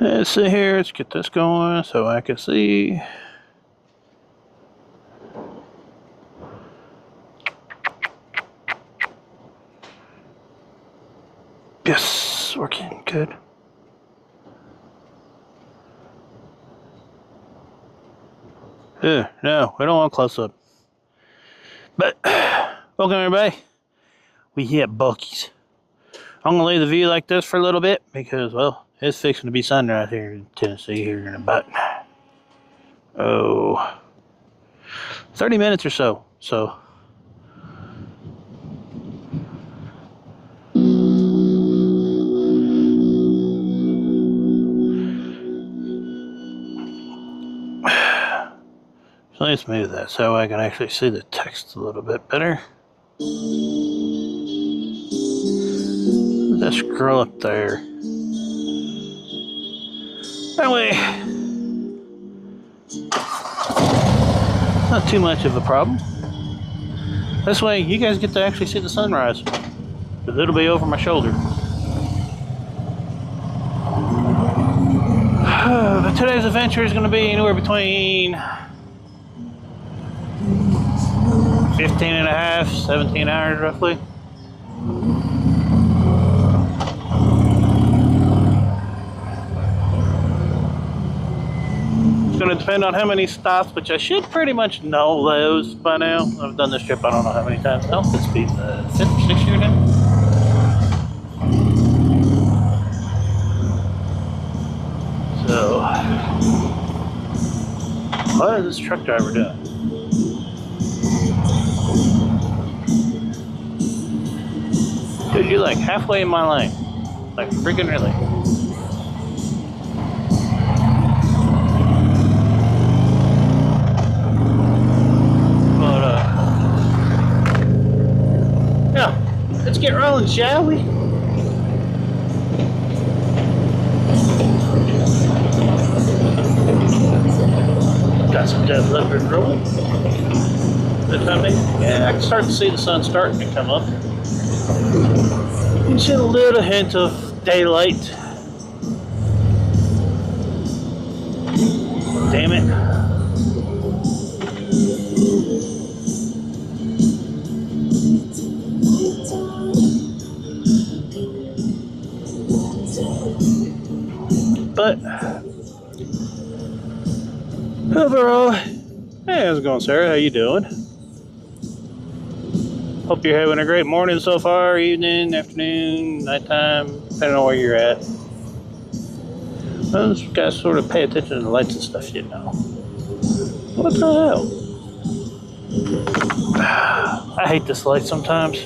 Let's see here. Let's get this going so I can see. Yes, working good. No, we don't want close up. But welcome everybody. We hit Bucky's. I'm gonna leave the view like this for a little bit because, well, it's fixing to be sunrise here in Tennessee here in about 30 minutes or so. So let's move that so I can actually see the text a little bit better. Let's scroll up there. That way, not too much of a problem. This way, you guys get to actually see the sunrise, because it'll be over my shoulder. But today's adventure is going to be anywhere between 15 and a half, 17 hours roughly. It's going to depend on how many stops, which I should pretty much know those by now. I've done this trip I don't know how many times. Oh, this be the 5th or 6th year now. So, what is this truck driver doing? Dude, you're like halfway in my lane. Like freaking really. But yeah, let's get rolling, shall we? Got some dead leopard rolling. Good time, yeah, I can start to see the sun starting to come up. You see a little hint of daylight. Damn it. But overall, hey, how's it going, Sarah? How you doing? Hope you're having a great morning so far, evening, afternoon, nighttime, depending on where you're at. Well, you guys sort of pay attention to the lights and stuff, you know. What the hell? I hate this light sometimes.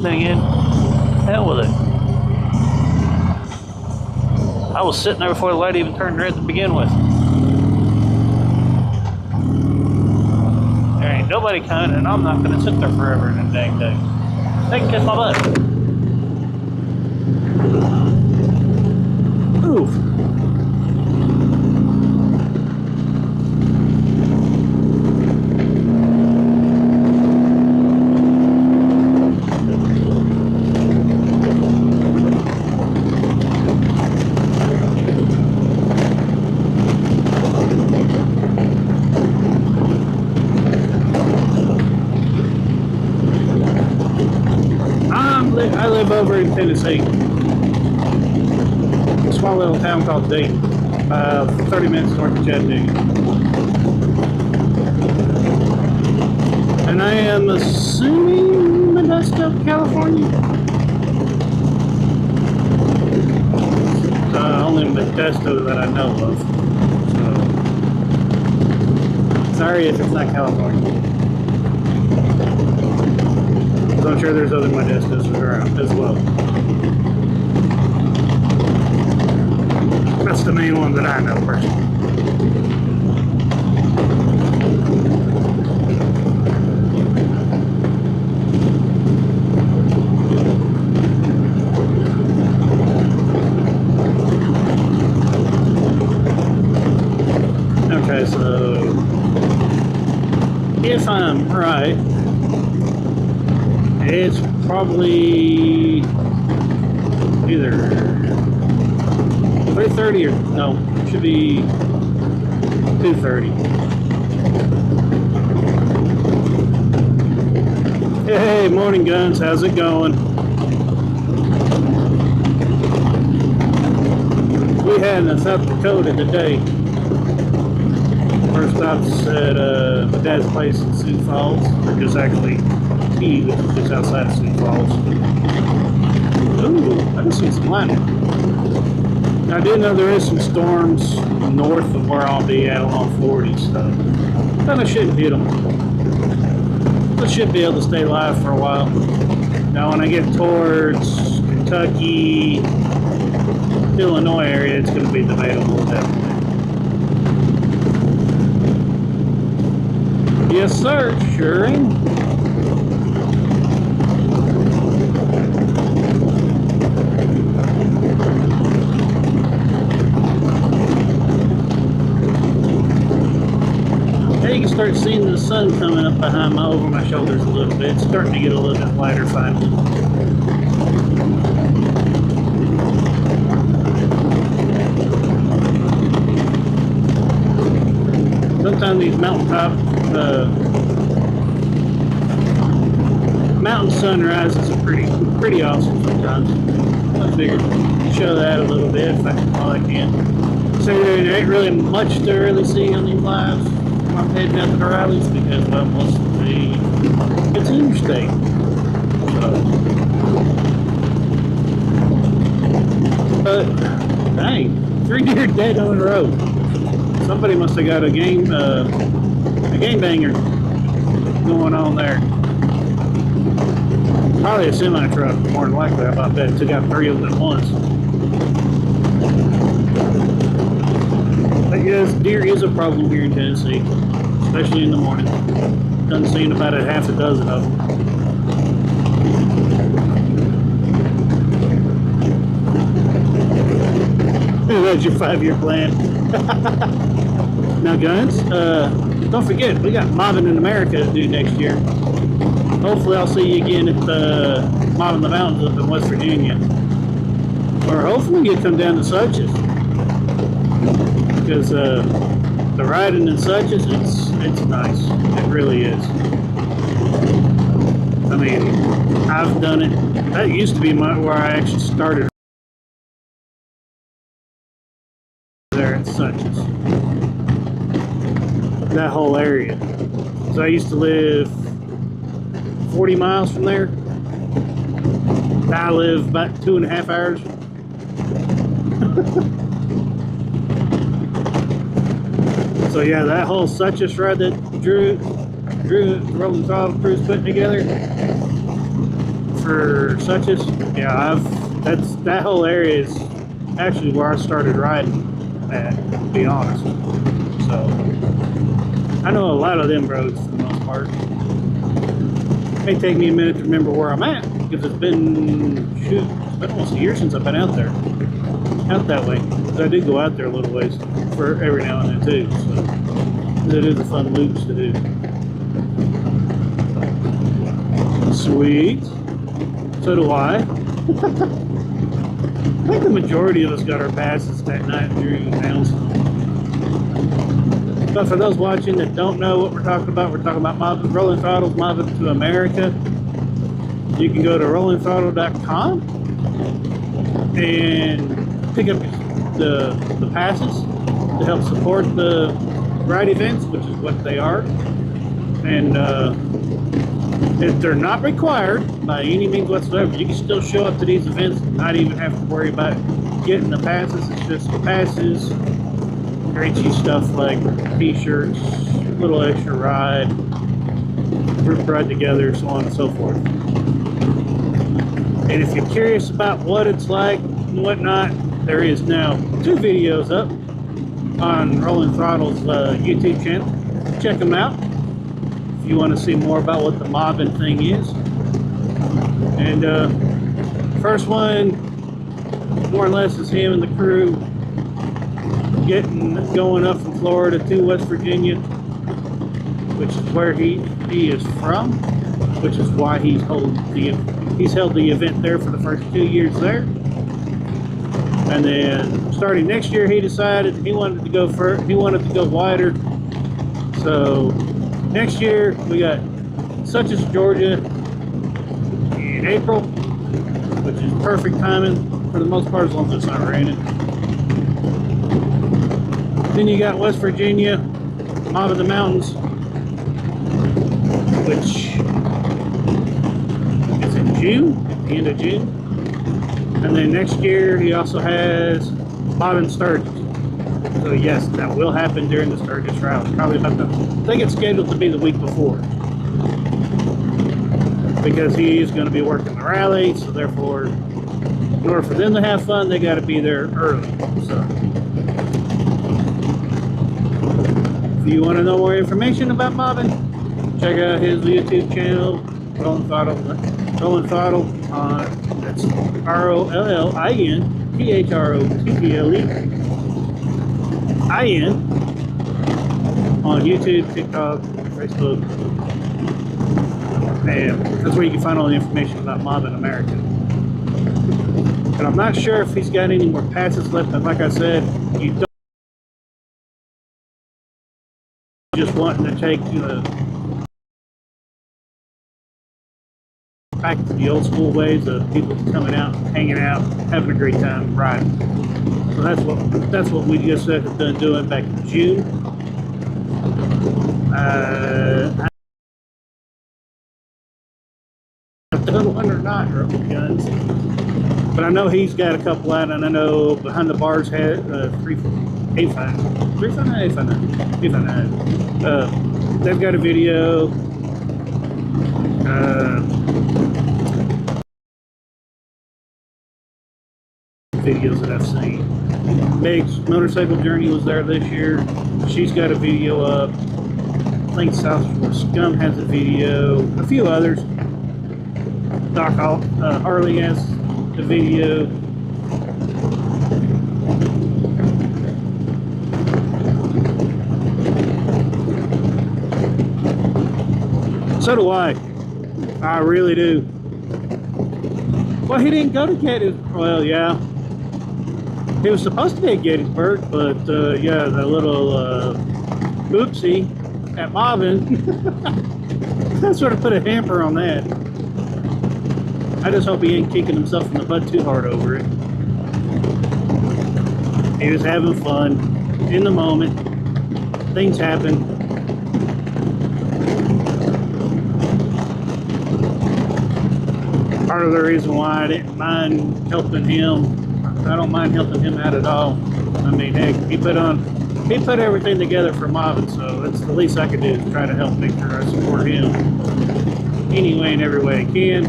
Then again, hell with it. I was sitting there before the light even turned red to begin with. Ain't nobody coming, and I'm not gonna sit there forever in a dang day. They can kiss my butt. Oof. I live over in Tennessee. A small little town called Dayton, 30 minutes north of Chattanooga. And I am assuming Modesto, California. Only Modesto that I know of. So, sorry if it's not California. I'm sure there's other Modestos around as well. That's the main one that I know personally. Okay, so if I'm right, it's probably either 3:30 or no, it should be 2:30. Hey, morning guns, how's it going? We had in South Dakota today. First stops at my dad's place in Sioux Falls, or just actually Key, which is just outside of Sioux Falls. Ooh, I can see some lightning. I did know there is some storms north of where I'll be at along 40, so I shouldn't hit them. I should be able to stay alive for a while. Now when I get towards Kentucky, Illinois area, it's going to be debatable, definitely. Yes, sir, sure am. Now you can start seeing the sun coming up behind over my shoulders a little bit. It's starting to get a little bit lighter finally. Sometimes these mountaintop mountain sunrises are pretty awesome sometimes. I figured show that a little bit if all I can. So there ain't really much to really see on these lives when I'm heading out to the rallies because well, mostly it's Interstate. But dang, 3 deer dead on the road. Somebody must have got a game banger going on there. Probably a semi truck, more than likely. I bet it took out 3 of them at once. But yes, deer is a problem here in Tennessee, especially in the morning. Done seen about a half a dozen of them. That's your 5-year plan. Now, guns, don't forget, we got Mobbing in America to do next year. Hopefully, I'll see you again at Mobbing the Mountains up in West Virginia. Or hopefully, you come down to Suches. Because the riding in Suches, it's nice. It really is. I mean, I've done it. That used to be where I actually started. There at Suches. That whole area. So I used to live 40 miles from there. Now I live about 2.5 hours. So yeah, that whole Suches ride that Drew Rolling Throttle crew's putting together for Suches, yeah, that whole area is actually where I started riding at, to be honest. So I know a lot of them roads for the most part. It may take me a minute to remember where I'm at because it's been almost a year since I've been out there. Out that way. Because I do go out there a little ways for every now and then too. So it is a fun loops to do. Sweet. So do I. I think the majority of us got our passes that night during the hailstorm. But for those watching that don't know what we're talking about mobbing, Rolling Throttle's Mobbing to America. You can go to rollingthrottle.com and pick up the passes to help support the ride events, which is what they are. And if they're not required by any means whatsoever, you can still show up to these events and not even have to worry about getting the passes. It's just the passes, great cheap stuff like t-shirts, little extra ride, group ride together, so on and so forth. And if you're curious about what it's like and whatnot, there is now 2 videos up on Rolling Throttle's YouTube channel. Check them out if you want to see more about what the mobbing thing is. And first one, more or less, is him and the crew going up from Florida to West Virginia, which is where he is from, which is why he's held the event there for the first 2 years there. And then starting next year, he decided he wanted to go wider. So next year we got Such Georgia in April, which is perfect timing for the most part, as long as it's not raining. Then you got West Virginia, Mob of the Mountains, which is in June, at the end of June. And then next year he also has Mob and Sturgis. So yes, that will happen during the Sturgis rally. Probably about I think it's scheduled to be the week before, because he's going to be working the rally. So therefore, in order for them to have fun, they got to be there early. So if you want to know more information about mobbing, check out his YouTube channel, Rolling Throttle. That's ROLLINTHROTTLEIN on YouTube, TikTok, Facebook, and that's where you can find all the information about mobbing America. And I'm not sure if he's got any more passes left, but like I said, you don't just wanting to take back to the old school ways of people coming out, hanging out, having a great time riding. So that's what we just have been doing back in June. I've done one or not with guns, but I know he's got a couple out, and I know Behind the Bars had 859. They've got a video. Videos that I've seen. Meg's Motorcycle Journey was there this year. She's got a video up. I think South Shore Scum has a video. A few others. Doc Harley has a video. So do I. I really do. Well, he didn't go to Gettysburg. Well, yeah. He was supposed to be at Gettysburg, but yeah, the little oopsie at mobbing sort of put a hamper on that. I just hope he ain't kicking himself in the butt too hard over it. He was having fun in the moment. Things happen. Part of the reason why I didn't mind helping him, I don't mind helping him out at all. I mean, heck, he put everything together for mobbing, so that's the least I could do, is try to help make sure I support him anyway and every way I can.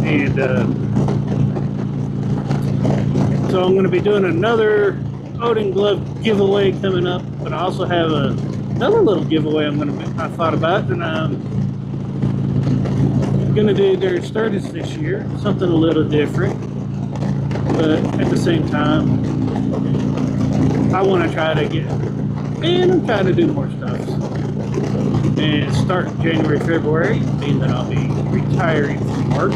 And so I'm going to be doing another Odin glove giveaway coming up, but I also have another little giveaway I thought about, and I'm going to do their Sturgis this year, something a little different. But at the same time, I want to try to I'm trying to do more stuff. And start January, February, meaning that I'll be retiring from work.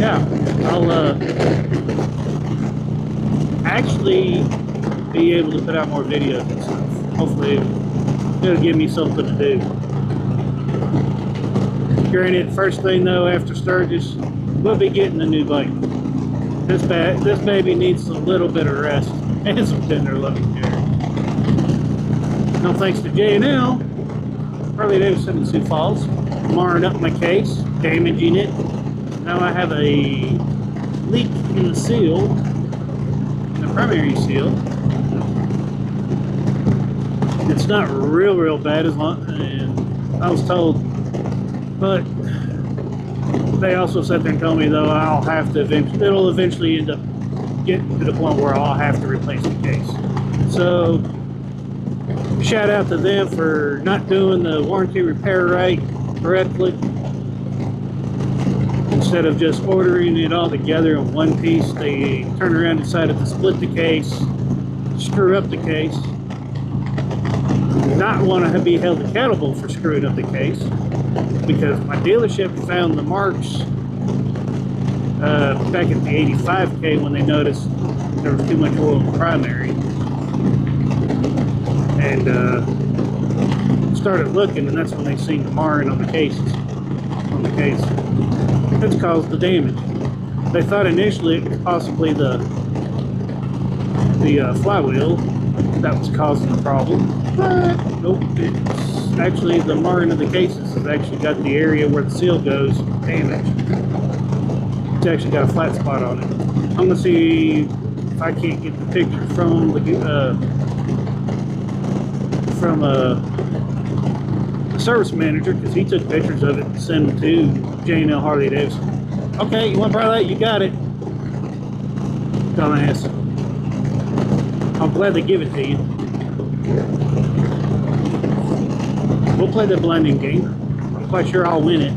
Yeah, I'll actually be able to put out more videos and stuff. Hopefully, it'll give me something to do. Granted, first thing though, after Sturgis, we'll be getting a new bike. This baby needs a little bit of rest and some tender loving care. No thanks to J&L, Harley Davidson in Sioux Falls, marring up my case, damaging it. Now I have a leak in the seal, the primary seal. It's not real bad, and I was told. But they also sat there and told me, though, I'll have to it'll eventually end up getting to the point where I'll have to replace the case. So shout out to them for not doing the warranty repair right correctly. Instead of just ordering it all together in one piece, they turned around and decided to split the case, screw up the case, not want to be held accountable for screwing up the case, because my dealership found the marks back at the 85K when they noticed there was too much oil in the primary. And started looking, and that's when they seen the marring on the cases. On the case. That's caused the damage. They thought initially it was possibly the flywheel that was causing the problem, but nope, it's actually the marring of the cases has actually got the area where the seal goes damaged. It's actually got a flat spot on it. I'm gonna see if I can't get the picture from the service manager, because he took pictures of it and sent them to J&L Harley Davidson. Okay, you want to borrow that? You got it. Dumbass. I'm glad they give it to you. We'll play the blending game. I'm quite sure I'll win it.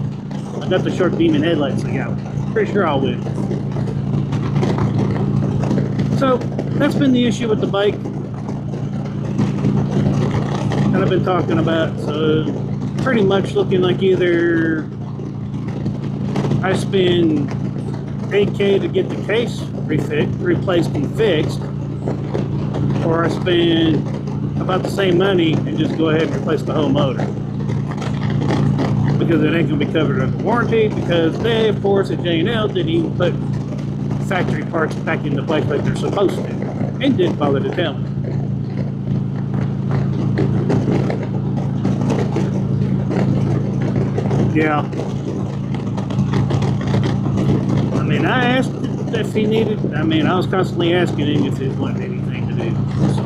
I got the short beam and headlights, so yeah, pretty sure I'll win. So, that's been the issue with the bike that I've been talking about. So, pretty much looking like either I spend $8K to get the case replaced and fixed, or I spend about the same money and just go ahead and replace the whole motor, because it ain't going to be covered under warranty, because they, of course, at J&L didn't even put factory parts back in the bike like they're supposed to, and didn't bother to tell me. Yeah. I mean, I asked if he needed, I was constantly asking him if it wasn't anything to do. So,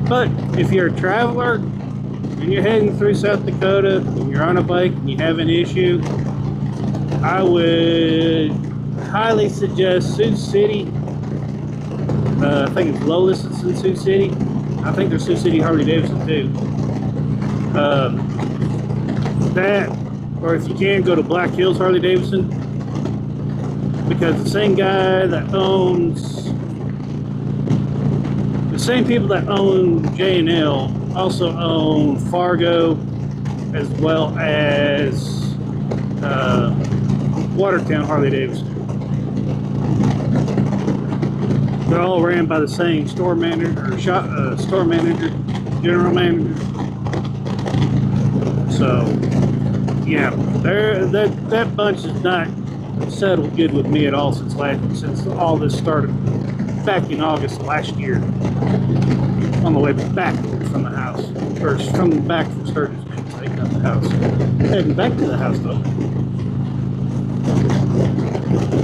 but if you're a traveler and you're heading through South Dakota and you're on a bike and you have an issue, I would highly suggest Sioux City. I think it's Lolis that's in Sioux City. I think there's Sioux City Harley Davidson too. That, or if you can, go to Black Hills Harley Davidson, because the same guy that owns, the same people that own J&L also own Fargo, as well as Watertown Harley Davidson. They're all ran by the same store manager, or store manager, general manager. So, yeah, that bunch is not settled good with me at all since all this started back in August of last year, on the way back from the house, or from back from Sturgis, taking out the house, heading back to the house though.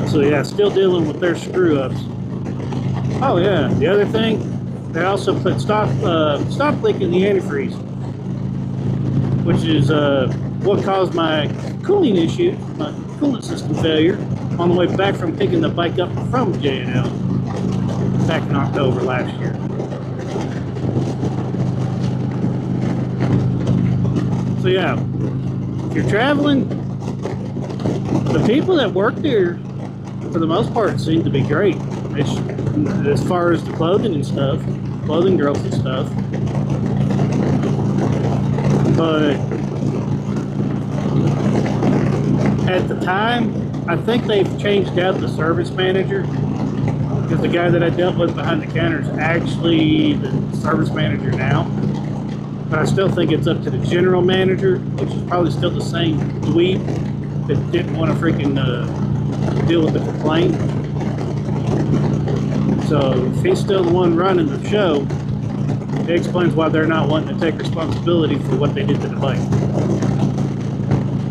So yeah, still dealing with their screw ups. Oh yeah, the other thing, they also put stop leak in the antifreeze, which is what caused my cooling issue, my coolant system failure, on the way back from picking the bike up from J&L back in October last year. So yeah, if you're traveling, the people that work there, for the most part, seem to be great. As far as the clothing and stuff, clothing girls and stuff. But at the time, I think they've changed out the service manager, because the guy that I dealt with behind the counter is actually the service manager now. But I still think it's up to the general manager, which is probably still the same dweeb that didn't want to freaking deal with the complaint. So if he's still the one running the show, it explains why they're not wanting to take responsibility for what they did to the bike.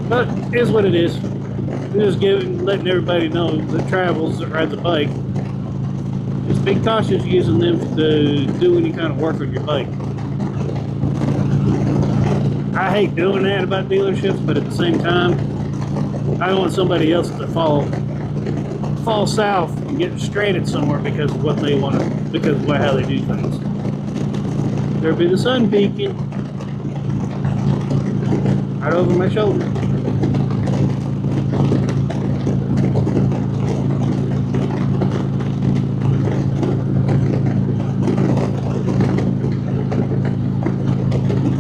But it is what it is. I'm just letting everybody know that travels that ride the bike, just be cautious using them to do any kind of work on your bike. I hate doing that about dealerships, but at the same time, I don't want somebody else to fall south and get stranded somewhere because of what they want to, because of how they do things. There'll be the sun peeking right over my shoulder.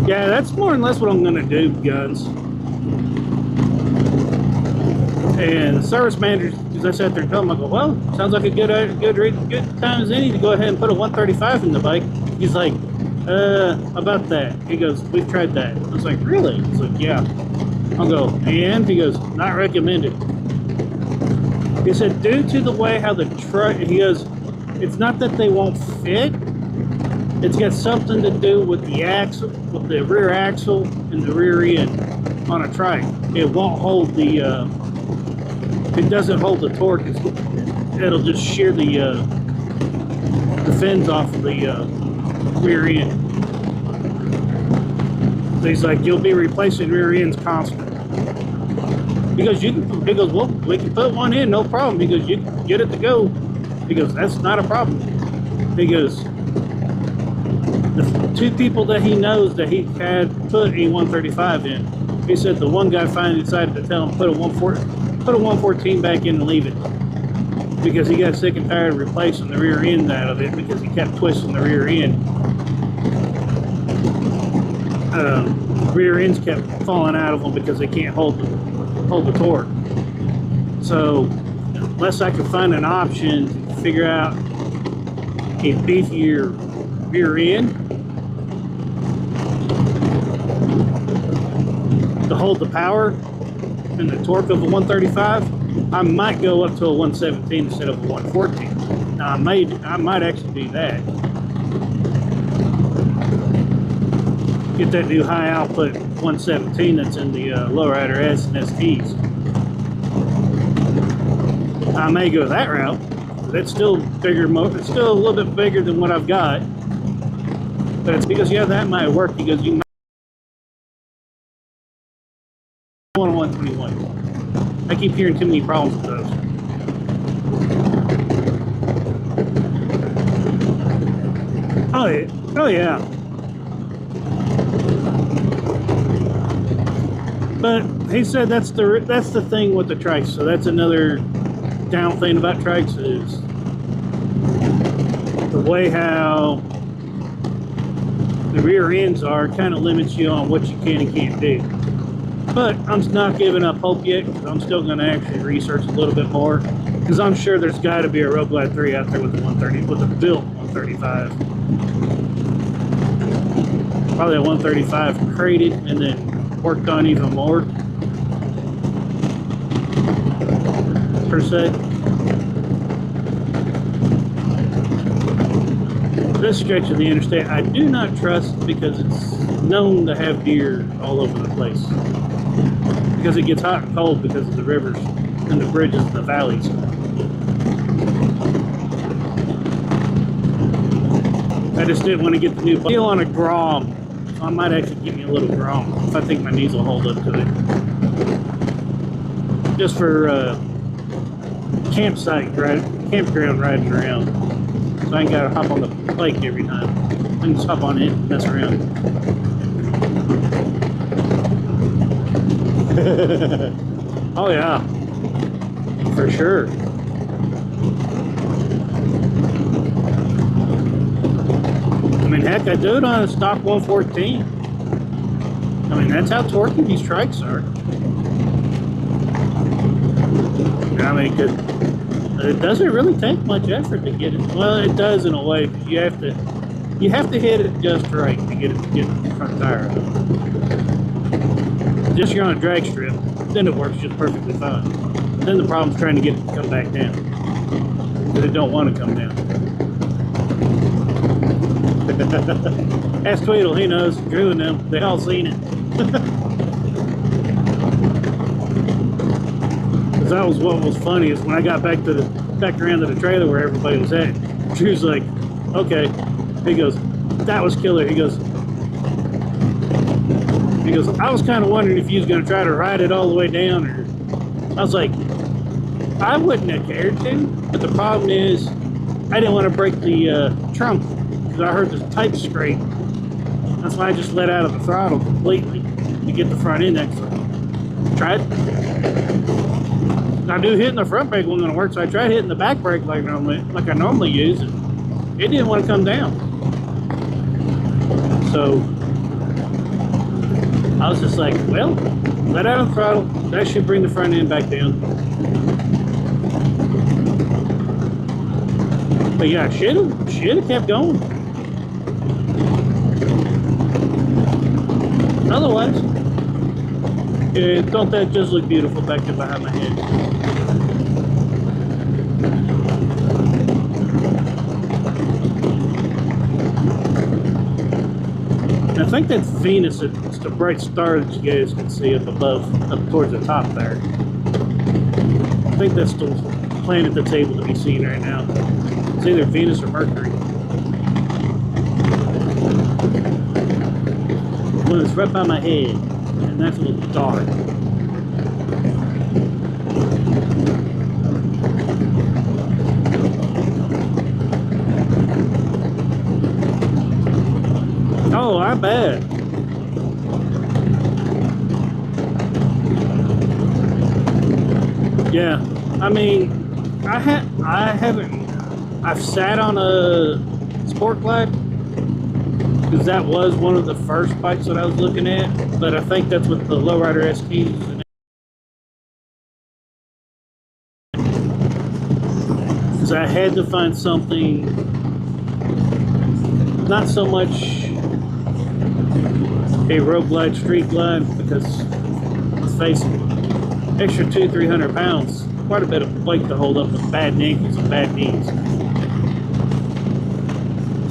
Yeah, that's more or less what I'm going to do, guns. And the service manager, as I sat there and told him, I go, well, sounds like a good time as any to go ahead and put a 135 in the bike. He's like, about that. He goes, we've tried that. I was like, really? He's like, yeah. I'll go, and he goes, not recommended. He said, due to the way how the truck, he goes, it's not that they won't fit. It's got something to do with the axle, with the rear axle and the rear end on a trike. It won't hold the, it doesn't hold the torque. It'll just shear the fins off of the rear end. So he's like, you'll be replacing rear ends constantly. He goes, well, we can put one in, no problem. He goes, you can get it to go. He goes, that's not a problem. He goes, the two people that he knows that he had put a 135 in, he said the one guy finally decided to tell him put a 114 back in and leave it, because he got sick and tired of replacing the rear end out of it because he kept twisting the rear end. Rear ends kept falling out of them because they can't hold the torque. So unless I could find an option to figure out a beefier rear end to hold the power and the torque of a 135, I might go up to a 117 instead of a 114. Now I might actually do that. Get that new high output 117 that's in the lowrider S and STs. I may go that route. It's still bigger, it's still a little bit bigger than what I've got. But it's because, yeah, that might work, because you might want a 121. I keep hearing too many problems with those. Oh yeah. Oh yeah. But he said that's the thing with the trikes. So that's another down thing about trikes, is the way how the rear ends are kind of limits you on what you can and can't do. But I'm not giving up hope yet, because I'm still going to actually research a little bit more, because I'm sure there's got to be a Road Glide 3 out there with the 130, with a built 135. Probably a 135 crated and then worked on even more, per se. This stretch of the interstate I do not trust, because it's known to have deer all over the place, because it gets hot and cold because of the rivers and the bridges and the valleys. I just didn't want to get the new deal on a Grom, so I might actually give me a little Grom if I think my knees will hold up to it, just for campground riding around. So I ain't gotta hop on the bike every time. I can just hop on it and mess around. Oh yeah, for sure. I mean, heck, I do it on a stock 114. I mean, that's how torquey these trikes are. I mean, it doesn't really take much effort to get it. Well, it does in a way, because you have to hit it just right to get the front tire out. Just you're on a drag strip, then it works just perfectly fine. Then the problem's trying to get it to come back down, because it don't want to come down. Ask Tweedle, he knows. Drew and them, they all seen it. Because that was what was funny, is when I got back around to the trailer where everybody was at, Drew's like, okay. He goes, that was killer. He goes, I was kind of wondering if you was going to try to ride it all the way down, or I was like, I wouldn't have cared to, but the problem is I didn't want to break the trunk, because I heard the pipe scrape. That's why I just let out of the throttle completely to get the front end extra. Tried. I knew hitting the front brake wasn't going to work, so I tried hitting the back brake like I normally use, and it didn't want to come down. So I was just like, well, Let out of throttle. That should bring the front end back down. But yeah, should have kept going. Otherwise, don't that just look beautiful back there behind my head? And I think that's Venus. It's the bright star that you guys can see up above, up towards the top there. I think that's the planet that's able to be seen right now. It's either Venus or Mercury. One that's right by my head, and that's a little dark. Oh, I bet. Yeah, I mean, I've sat on a sport glide because that was one of the first bikes that I was looking at, but I think that's what the Lowrider ST is. Because I had to find something, not so much a road glide, street glide, because let's face it, extra 200-300 pounds, quite a bit of weight to hold up with bad ankles and bad knees.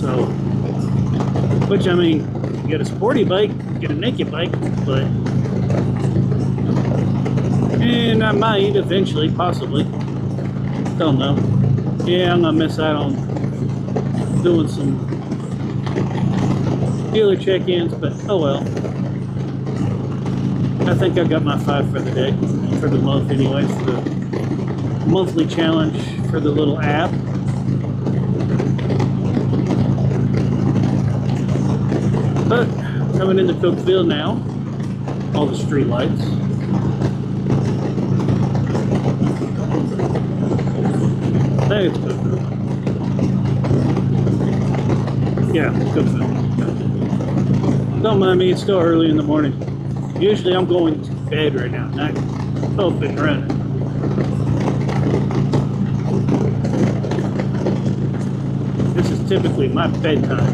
So, which I mean, you get a sporty bike, get a naked bike, but, and I might eventually, possibly, don't know. Yeah, I'm gonna miss out on doing some dealer check-ins, but oh well. I think I got my 5 for the day, for the month anyways, for the monthly challenge for the little app. But coming into Cookeville now, all the street lights. I think it's Cookeville. Yeah, Cookeville. Don't mind me, it's still early in the morning. Usually I'm going to bed right now, not up and running. This is typically my bedtime.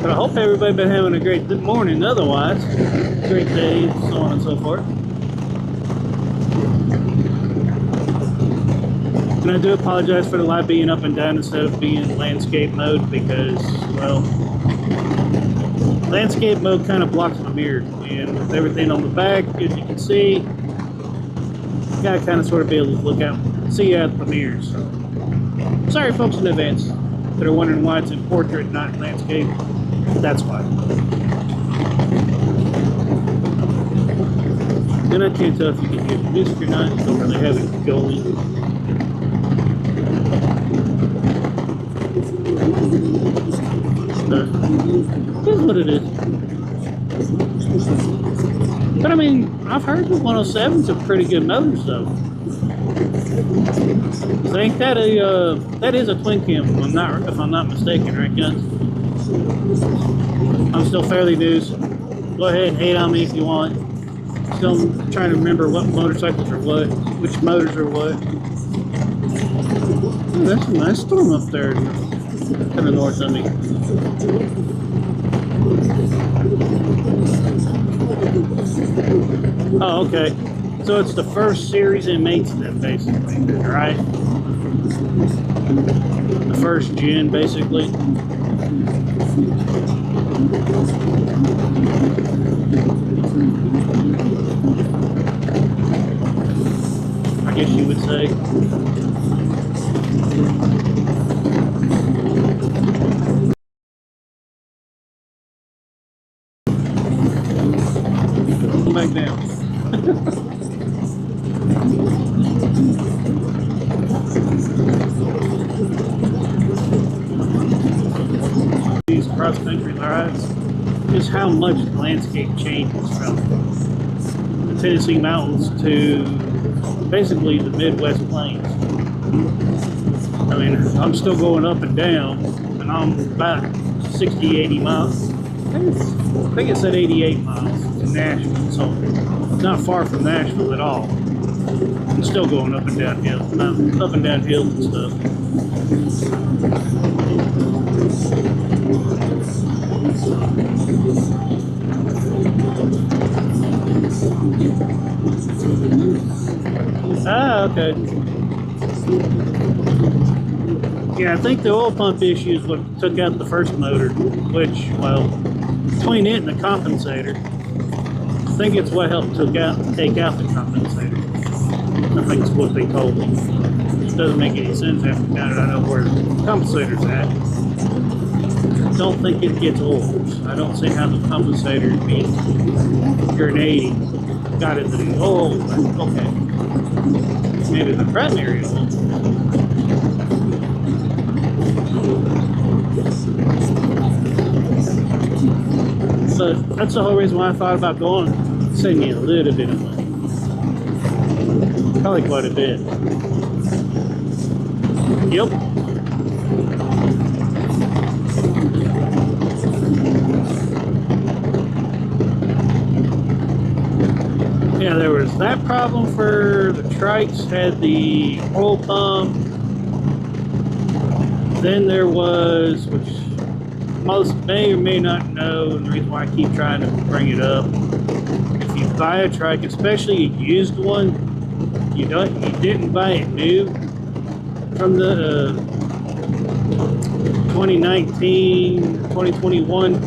But I hope everybody's been having a great morning otherwise. Great day, so on and so forth. And I do apologize for the light being up and down instead of being in landscape mode because, well, landscape mode kind of blocks my mirror. And with everything on the back, as you can see, you gotta kind of sort of be able to look out, see out the mirrors. So, sorry folks in advance that are wondering why it's in portrait, not in landscape. That's why. And I can't tell if you can hear the music or not. You don't really have it going. This is what it is. But I mean, I've heard the 107s are pretty good motors though. I think that is a twin cam if I'm not mistaken, right guys? I'm still fairly new, so go ahead and hate on me if you want. Still trying to remember what motorcycles are what, which motors are what. Oh, that's a nice storm up there, kind of north of me. Oh, okay. So it's the first series in maintenance, basically, right? The first gen, basically. I guess you would say. Come back down. cross-country rides is how much the landscape changes from the Tennessee mountains to basically the Midwest plains. I mean, I'm still going up and down, and I'm about 60, 80 miles. I think it said 88 miles to Nashville, so not far from Nashville at all. I'm still going up and down hills, up and down hills and stuff. Ah, okay. Yeah, I think the oil pump issue is what took out the first motor, which, well, between it and the compensator, I think it's what helped take out the compensator. I think it's what they told me. It doesn't make any sense after I don't know where the compensator's at. I don't think it gets old. I don't see how the compensator being you're an 80 got into the oil, but okay. Maybe the primary oil. But that's the whole reason why I thought about going. Save me a little bit of money. Probably quite a bit. Yep. Yeah, there was that problem for the Trikes, had the oil pump. Then there was, which most may or may not know, and the reason why I keep trying to bring it up, if you buy a Trike, especially a used one, you didn't buy it new from the 2019, 2021,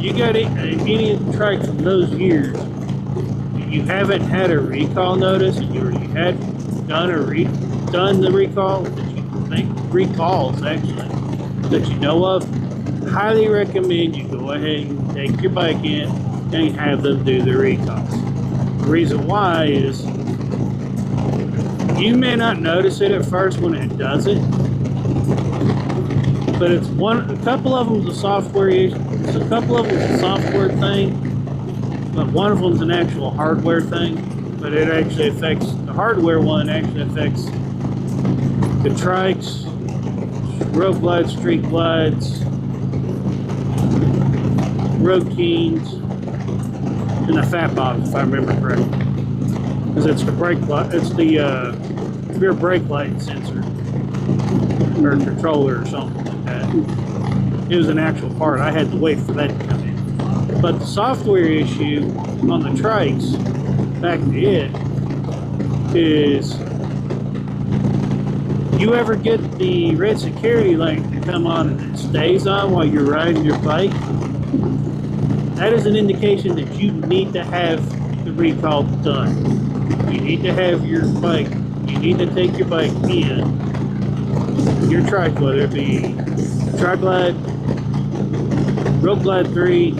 you got it, any of the Trikes from those years, you haven't had a recall notice, and you had done the recall that you think recalls actually that you know of, highly recommend you go ahead and take your bike in and have them do the recalls. The reason why is you may not notice it at first when it does it, but it's a couple of them's a software issue. A couple of them's a software thing, but one of them's an actual hardware thing. But it actually affects the hardware one. Actually affects the Trikes, road glides, street glides, road keens, and the fat box, if I remember correctly. Because it's the brake light, it's the rear brake light sensor or controller or something like that. It was an actual part. I had to wait for that to come in. But the software issue on the Trikes, back to it, is you ever get the red security light to come on and it stays on while you're riding your bike? That is an indication that you need to have the recall done. You need to have your bike, you need to take your bike in, your Trike, whether it be Tri-Glide, Road Glide 3,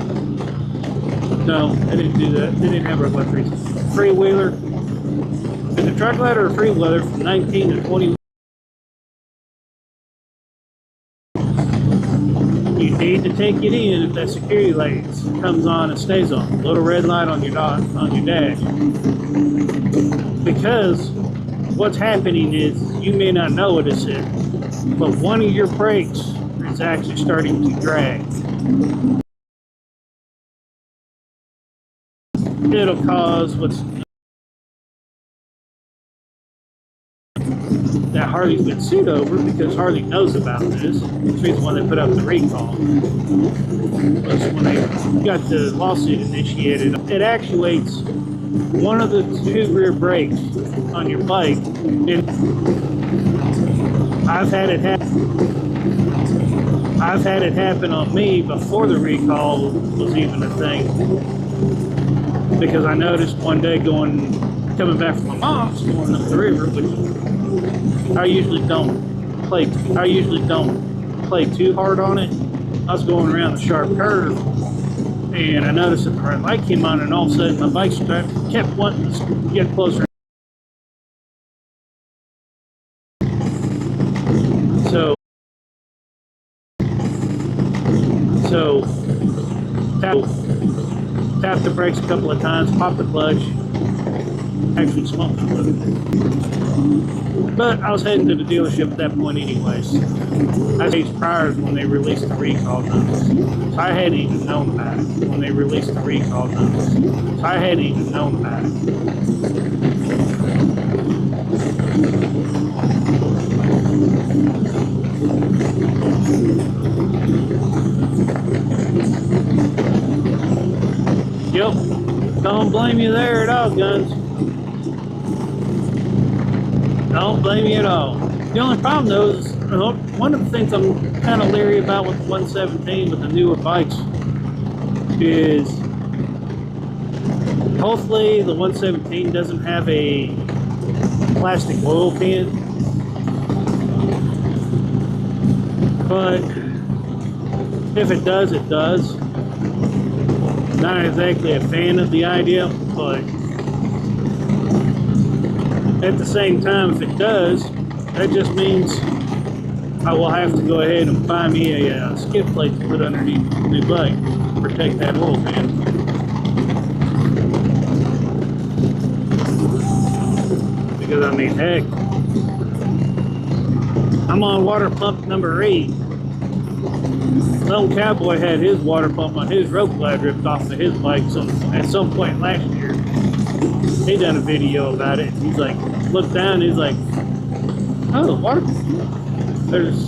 no, they didn't do that, they didn't have Road Glide 3, Freewheeler, and the Tri-Glide or Freewheeler from 19 to 21. You need to take it in if that security light comes on and stays on. Little red light on your dash. Because what's happening is you may not know what this is, but one of your brakes is actually starting to drag. It'll cause what's that Harley's been sued over, because Harley knows about this. It's the reason why they put out the recall. Was when they got the lawsuit initiated, it actuates one of the two rear brakes on your bike. And I've had it happen on me before the recall was even a thing. Because I noticed one day coming back from my mom's, going up the river, which I usually don't play too hard on it. I was going around a sharp curve, and I noticed that the red light came on, and all of a sudden my bike kept wanting to get closer. So a couple of times, popped the clutch, actually smoked a little bit. But I was heading to the dealership at that point anyways. I days prior when they released the recall notice. So I hadn't even known that when they released the recall notice. So I hadn't even known that. Yep, don't blame you there at all, Guns. Don't blame you at all. The only problem though is one of the things I'm kind of leery about with the 117 with the newer bikes is hopefully the 117 doesn't have a plastic oil pan. But if it does, it does. Not exactly a fan of the idea, but at the same time, if it does, that just means I will have to go ahead and buy me a skid plate to put underneath the new bike to protect that oil pan. Because I mean, heck, I'm on water pump number 8. Some cowboy had his water pump on his rope glide ripped off of his bike at some point last year. He done a video about it. He's like, looked down, he's like, oh, the water, there's,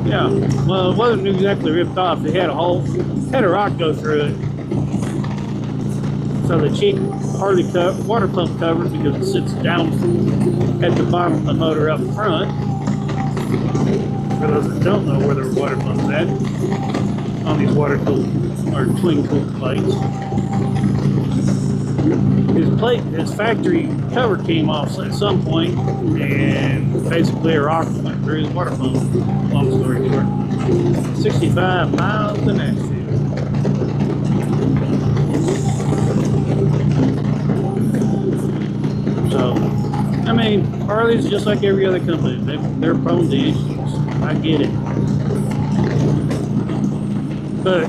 yeah, well, it wasn't exactly ripped off. It had a hole, had a rock go through it. So the cheap hardly water pump covered because it sits down at the bottom of the motor up front. For those that don't know where their water pump's at, on these water cooled or twin cooled plates. His factory cover came off at some point, and basically a rock went through his water pump. Long story short, 65 miles to Nashville. So, I mean, Harley's just like every other company. They're prone to issues. I get it. But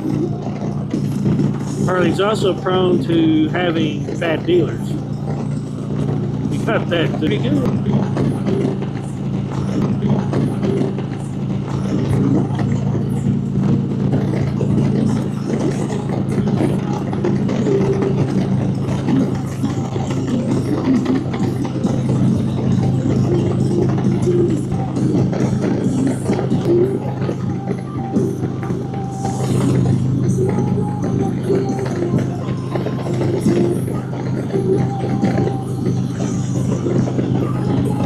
Harley's also prone to having bad dealers. You got that pretty good.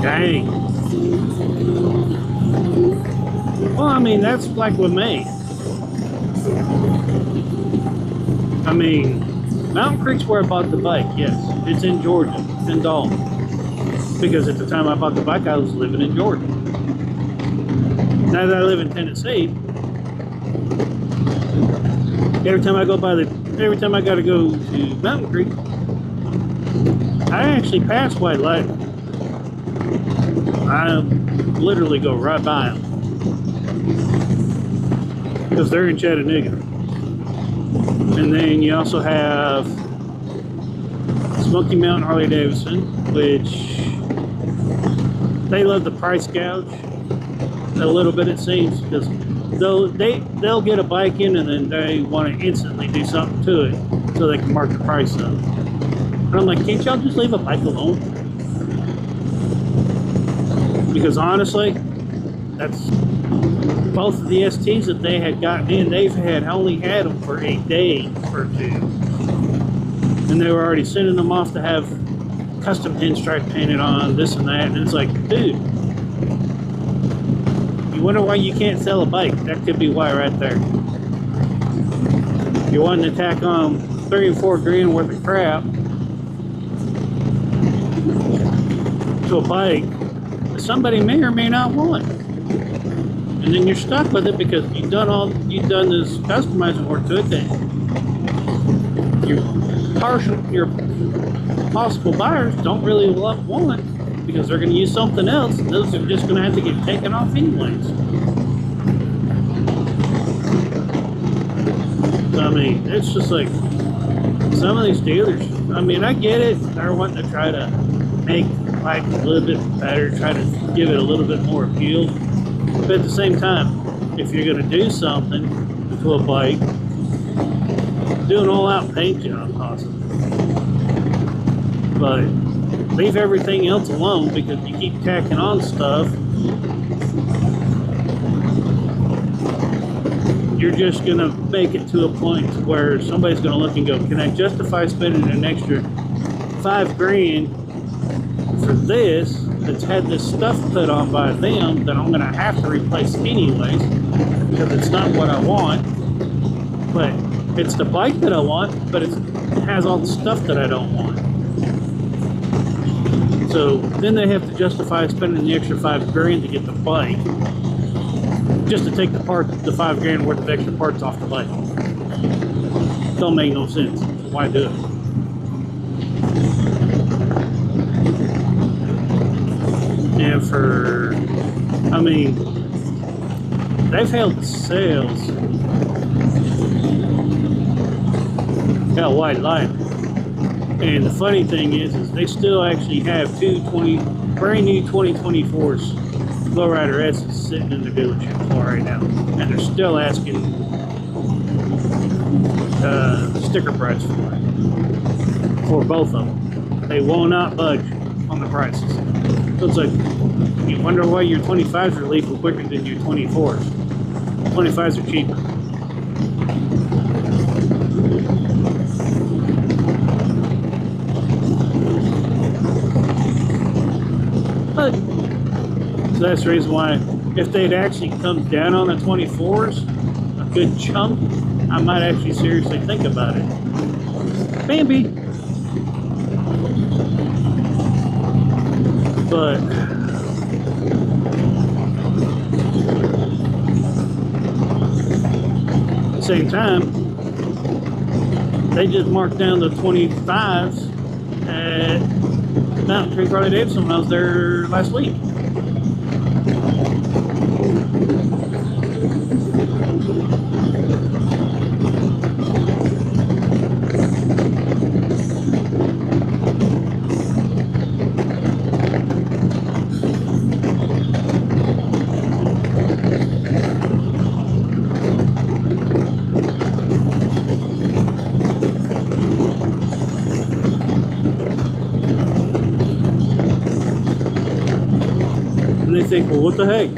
Dang. Well, I mean, that's like with me. I mean, Mountain Creek's where I bought the bike, yes. It's in Georgia, it's in Dalton. Because at the time I bought the bike, I was living in Georgia. Now that I live in Tennessee, every time I gotta go to Mountain Creek, I actually pass White Light. I literally go right by them because they're in Chattanooga. And then you also have Smoky Mountain Harley Davidson, which they love the price gouge a little bit, it seems, because they'll get a bike in and then they want to instantly do something to it so they can mark the price up. And I'm like, can't y'all just leave a bike alone? Because honestly, that's both of the STs that they had gotten in, they've only had them for a day or two. And they were already sending them off to have custom pinstripe painted on, this and that. And it's like, dude, you wonder why you can't sell a bike? That could be why right there. You're wanting to tack on 3 or 4 grand worth of crap to a bike somebody may or may not want, and then you're stuck with it because you've done this customizing work to it that your possible buyers don't really want because they're going to use something else, and those are just going to have to get taken off anyways. So, I mean, it's just like, some of these dealers, I mean, I get it. They're wanting to try to make life a little bit better, try to give it a little bit more appeal. But at the same time, if you're going to do something to a bike, do an all-out paint job possibly. But leave everything else alone, because you keep tacking on stuff, you're just going to make it to a point where somebody's going to look and go, can I justify spending an extra $5,000 for this that's had this stuff put on by them that I'm going to have to replace anyways, because it's not what I want, but it's the bike that I want, but it has all the stuff that I don't want. So then they have to justify spending the extra $5,000 to get the bike, just to take the $5,000 worth of extra parts off the bike. Don't make no sense. Why do it? And for, I mean, they've held sales. Got a white light. And the funny thing is they still actually have brand new 2024s Lowrider S's sitting in the dealership floor right now. And they're still asking sticker price for both of them. They will not budge on the prices. So it's like, you wonder why your 25s are leaving quicker than your 24s. 25s are cheaper. But, so that's the reason why, if they'd actually come down on the 24s, a good chunk, I might actually seriously think about it. Maybe. But at the same time, they just marked down the 25s at Mountain Tree Harley Davidson when I was there last week. And they think, well, what the heck?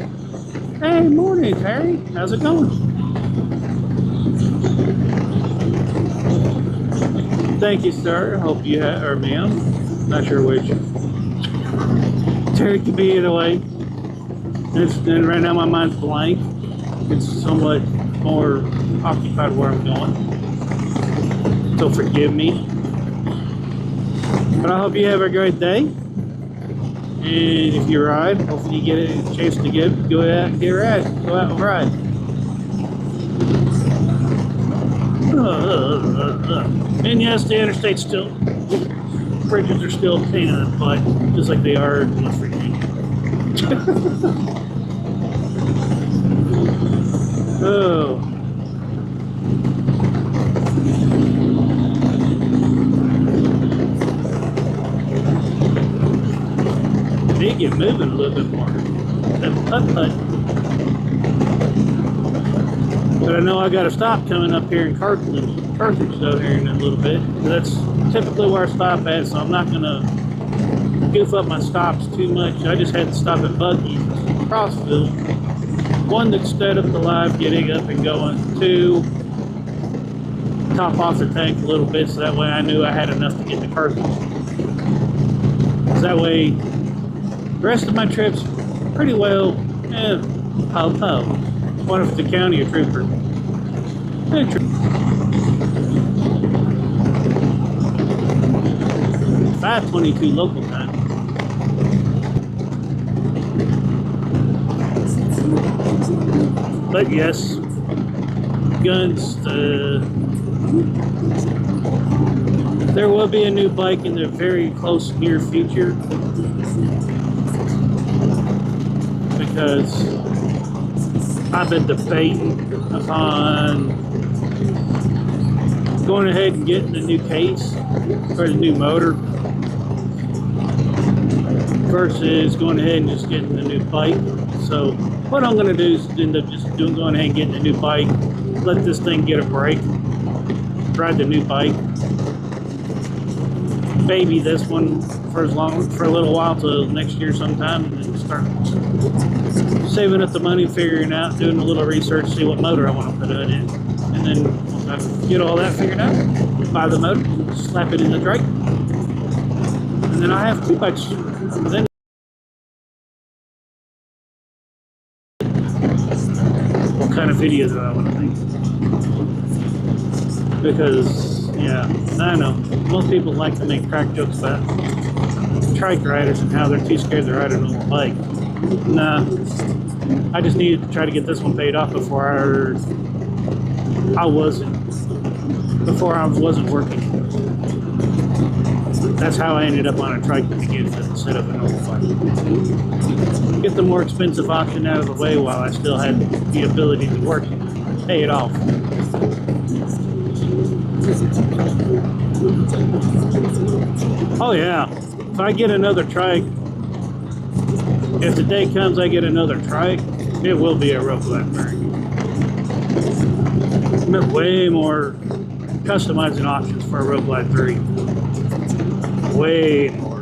Hey, morning, Terry. How's it going? Thank you, sir. Hope you have, or ma'am. Not sure which. Terry could be either way. And right now my mind's blank. It's somewhat more occupied where I'm going. So forgive me. But I hope you have a great day. And if you ride, hopefully you get a chance to go out and get a ride. Go out and ride. And yes, the interstate still, bridges are still a pain in the butt, just like they are in West Virginia. Oh. They get moving a little bit more. That putt-putt. But I know I got a stop coming up here in Carthage though here in a little bit. That's typically where I stop at, so I'm not gonna goof up my stops too much. I just had to stop at Bucky's Crossville. One, that sped up the live getting up and going. Two, top off the tank a little bit so that way I knew I had enough to get to Carthage. So that way, the rest of my trips pretty well, po-po. One if the county a trooper. 5:22 local time. But yes, guns. There will be a new bike in the very close near future, because I've been debating upon going ahead and getting the new case for the new motor versus going ahead and just getting the new bike. So what I'm going to do is end up just going ahead and getting a new bike, let this thing get a break, ride the new bike, baby this one for a little while till next year sometime, and then start saving up the money, figuring out, doing a little research, see what motor I want to put it in, and then once I get all that figured out, buy the motor, slap it in the Trike, and then I have two bikes. And then what kind of videos do I want to make? Because yeah, I know most people like to make crack jokes about trike riders and how they're too scared to ride a normal bike. Nah, I just needed to try to get this one paid off before I wasn't working. That's how I ended up on a trike to begin with instead of a normal bike. Get the more expensive option out of the way while I still had the ability to work and pay it off. Oh yeah, if I get another trike, if the day comes I get another trike, it will be a real flat bearing. Way more customizing options for a Road Glide 3. Way more.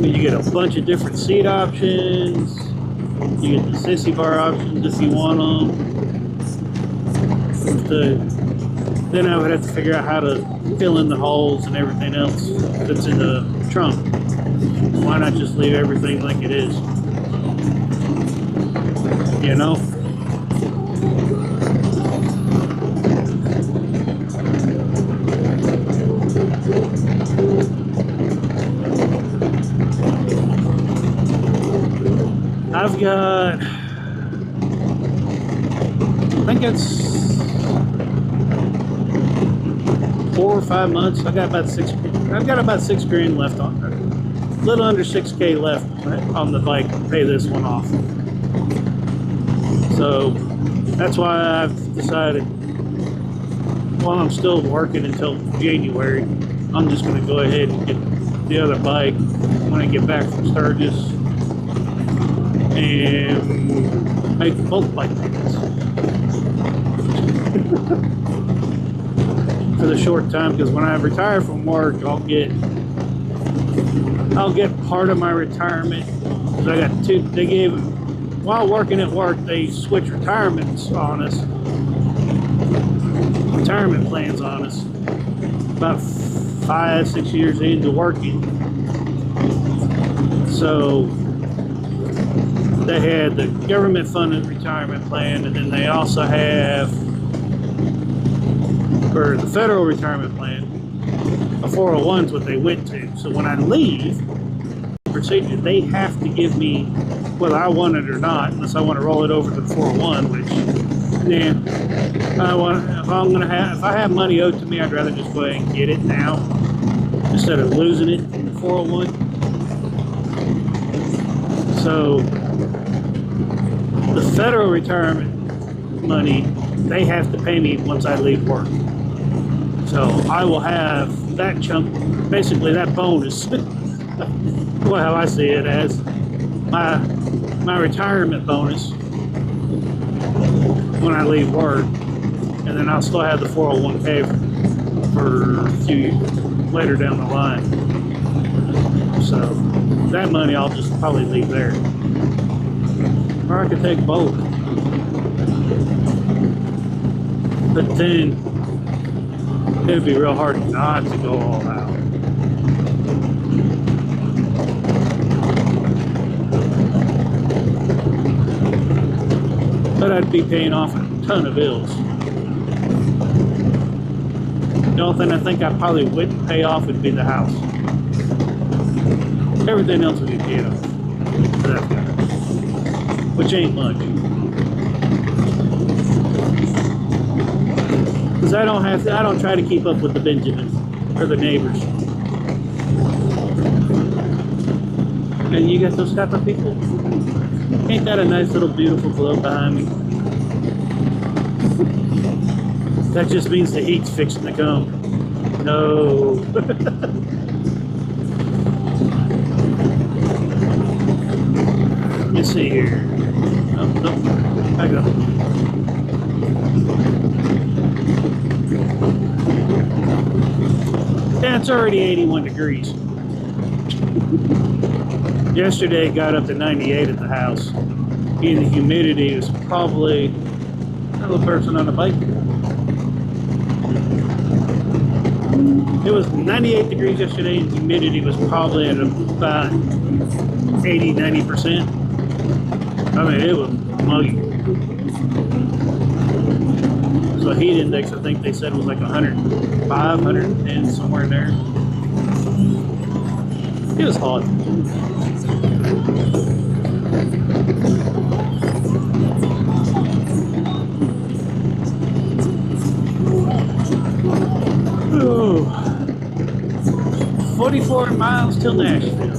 You get a bunch of different seat options. You get the sissy bar options if you want them. Then I would have to figure out how to fill in the holes and everything else that's in the trunk. Why not just leave everything like it is? You know? I've got, I think it's 4 or 5 months. I've got about six grand left on it. A little under 6K left on the bike to pay this one off. So that's why I've decided, while I'm still working until January, I'm just going to go ahead and get the other bike when I get back from Sturgis and make both bike payments for the short time, because when I retire from work, I'll get part of my retirement. Because I got while working at work, they switched retirement plans on us about 5-6 years into working. So they had the government funded retirement plan, and then they also have, for the federal retirement plan, a 401 is what they went to. So when I leave, procedure, they have to give me, whether I want it or not, unless I want to roll it over to the 401, which, then if I have money owed to me, I'd rather just go ahead and get it now instead of losing it in the 401. So the federal retirement money, they have to pay me once I leave work. So I will have that chunk, basically that bonus, well, how I see it as my retirement bonus when I leave work, and then I'll still have the 401k for a few years later down the line. So that money I'll just probably leave there, or I could take both. But then it'd be real hard not to go all out. But I'd be paying off a ton of bills. The only thing I think I probably wouldn't pay off would be the house. Everything else would be paid off, which ain't much. Because I don't try to keep up with the Benjamins or the neighbors. And you got those type of people. Ain't that a nice little beautiful glow behind me? That just means the heat's fixing to come. No. Let's see here. Oh, no. Back up. Yeah, it's already 81 degrees. Yesterday it got up to 98 at the house. And the humidity was probably another person on a bike. It was 98 degrees yesterday and humidity was probably at about 80–90%. I mean, it was muggy. So heat index, I think they said was like 105, 110, somewhere in there. It was hot. Oh, 44 miles till Nashville.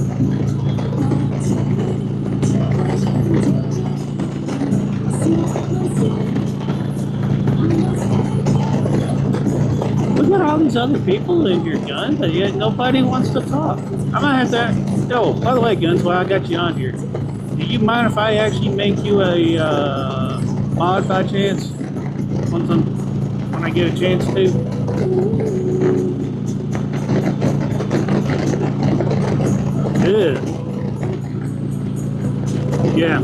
We got all these other people in here, Gun, but yet nobody wants to talk. I might have to. Oh, by the way, Guns, while I got you on here, do you mind if I actually make you a mod by chance? When I get a chance to? Good. Yeah.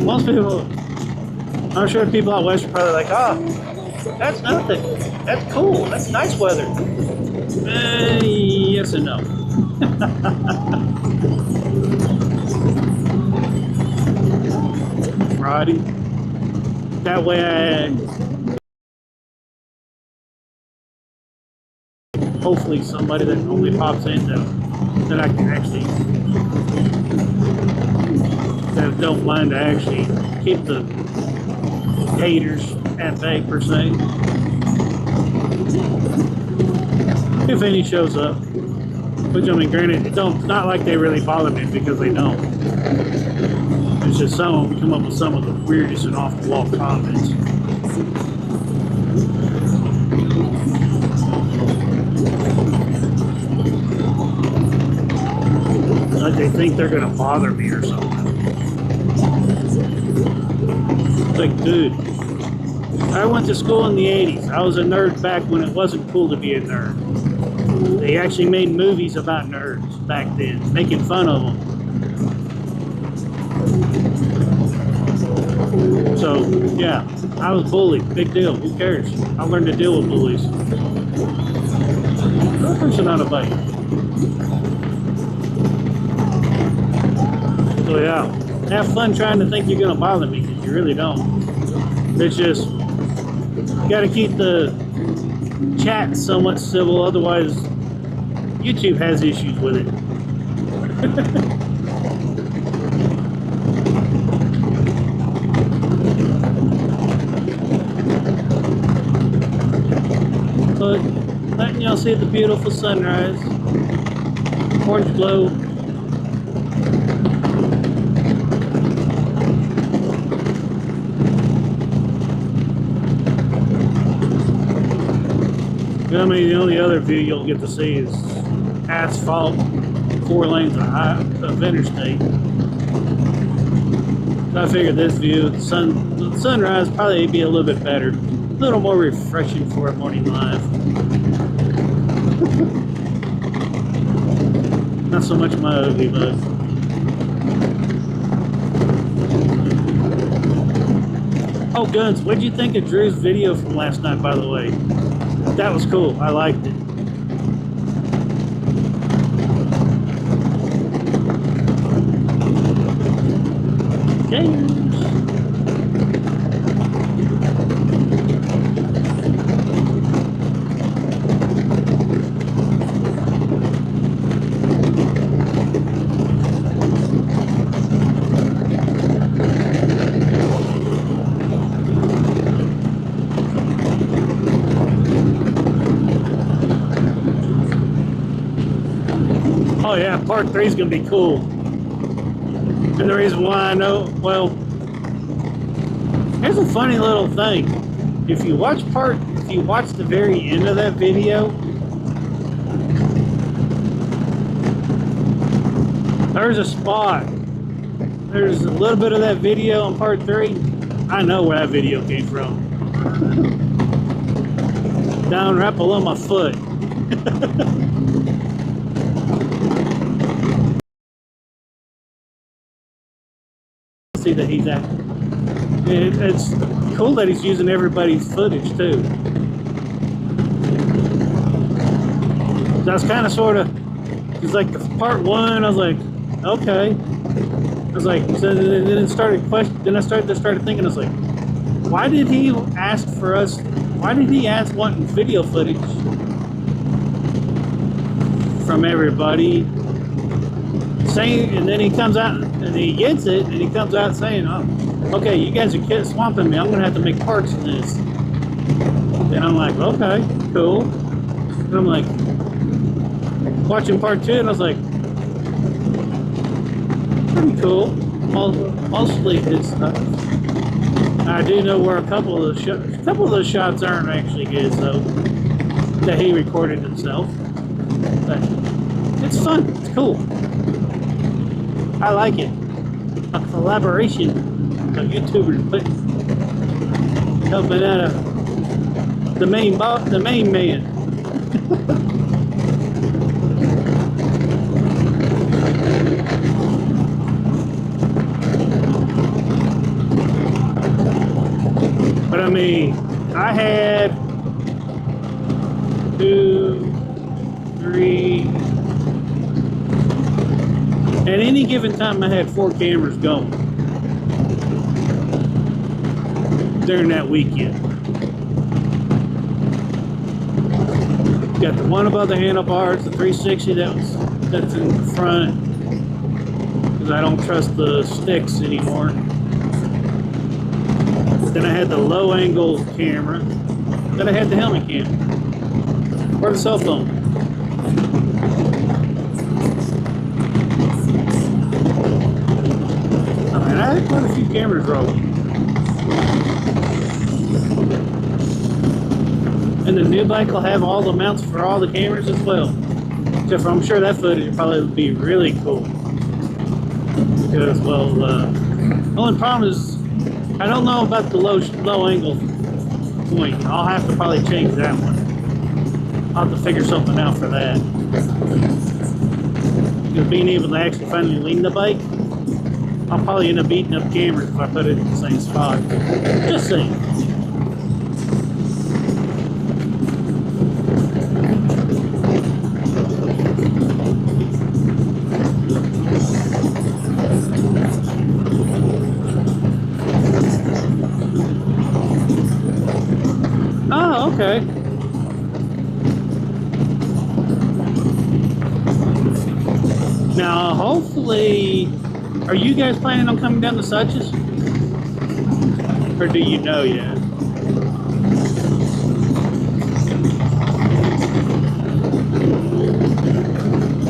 Most people, I'm sure people out west are probably like, oh, that's nothing. That's cool. That's nice weather. Yes and no. Righty. That way hopefully somebody that only pops in that I can actually, that don't mind to actually keep the haters at bay per se. If any shows up. Which, I mean, granted, it's not like they really bother me because they don't. It's just some of them come up with some of the weirdest and off-the-wall comments. Like they think they're gonna bother me or something. It's like, dude, I went to school in the 80s. I was a nerd back when it wasn't cool to be a nerd. They actually made movies about nerds back then, making fun of them. So, yeah, I was bullied. Big deal. Who cares? I learned to deal with bullies. That person on a bike. So, yeah, have fun trying to think you're going to bother me because you really don't. It's just, you got to keep the chat somewhat civil, otherwise YouTube has issues with it. But letting y'all see the beautiful sunrise, orange glow. I mean, the only other view you'll get to see is asphalt, 4 lanes of interstate. So I figured this view, the sunrise probably be a little bit better, a little more refreshing for a morning live. Not so much my ugly mug. Oh, Guns, what'd you think of Drew's video from last night, by the way? That was cool. I liked it. Okay. Oh yeah, part 3 is gonna be cool. And the reason why I know, well, here's a funny little thing. If you watch the very end of that video, there's a spot. There's a little bit of that video on part 3. I know where that video came from. Down right below my foot. See that he's at. It's cool that he's using everybody's footage too. That's kind of sort of. It's like the part 1. I was like, okay. I was like, so then it started question. Then I started thinking. I was like, why did he ask for us? Why did he ask wanting video footage from everybody? Saying, and then he comes out and he gets it, and he comes out saying, "Oh, okay, you guys are swamping me. I'm gonna have to make parts of this." And I'm like, "Okay, cool." And I'm like, watching part 2, and I was like, pretty cool. Mostly his stuff. I do know where a couple of those shots aren't actually his, though, that he recorded himself. But it's fun. It's cool. I like it. A collaboration of YouTubers helping out the main man. But I mean, I had 2, 3. At any given time, I had 4 cameras going during that weekend. Got the one above the handlebars, the 360 that's in the front, because I don't trust the sticks anymore. Then I had the low angle camera. Then I had the helmet cam or the cell phone. I mean, I had quite a few cameras rolling. And the new bike will have all the mounts for all the cameras as well. Except for I'm sure that footage would probably be really cool. Because, well, the only problem is I don't know about the low angle point. I'll have to probably change that one. I'll have to figure something out for that. Because being able to actually finally lean the bike, I'll probably end up eating up cameras if I put it in the same spot. Just saying. Oh, okay. Now, hopefully, are you guys planning on coming down to Such's? Or do you know yet?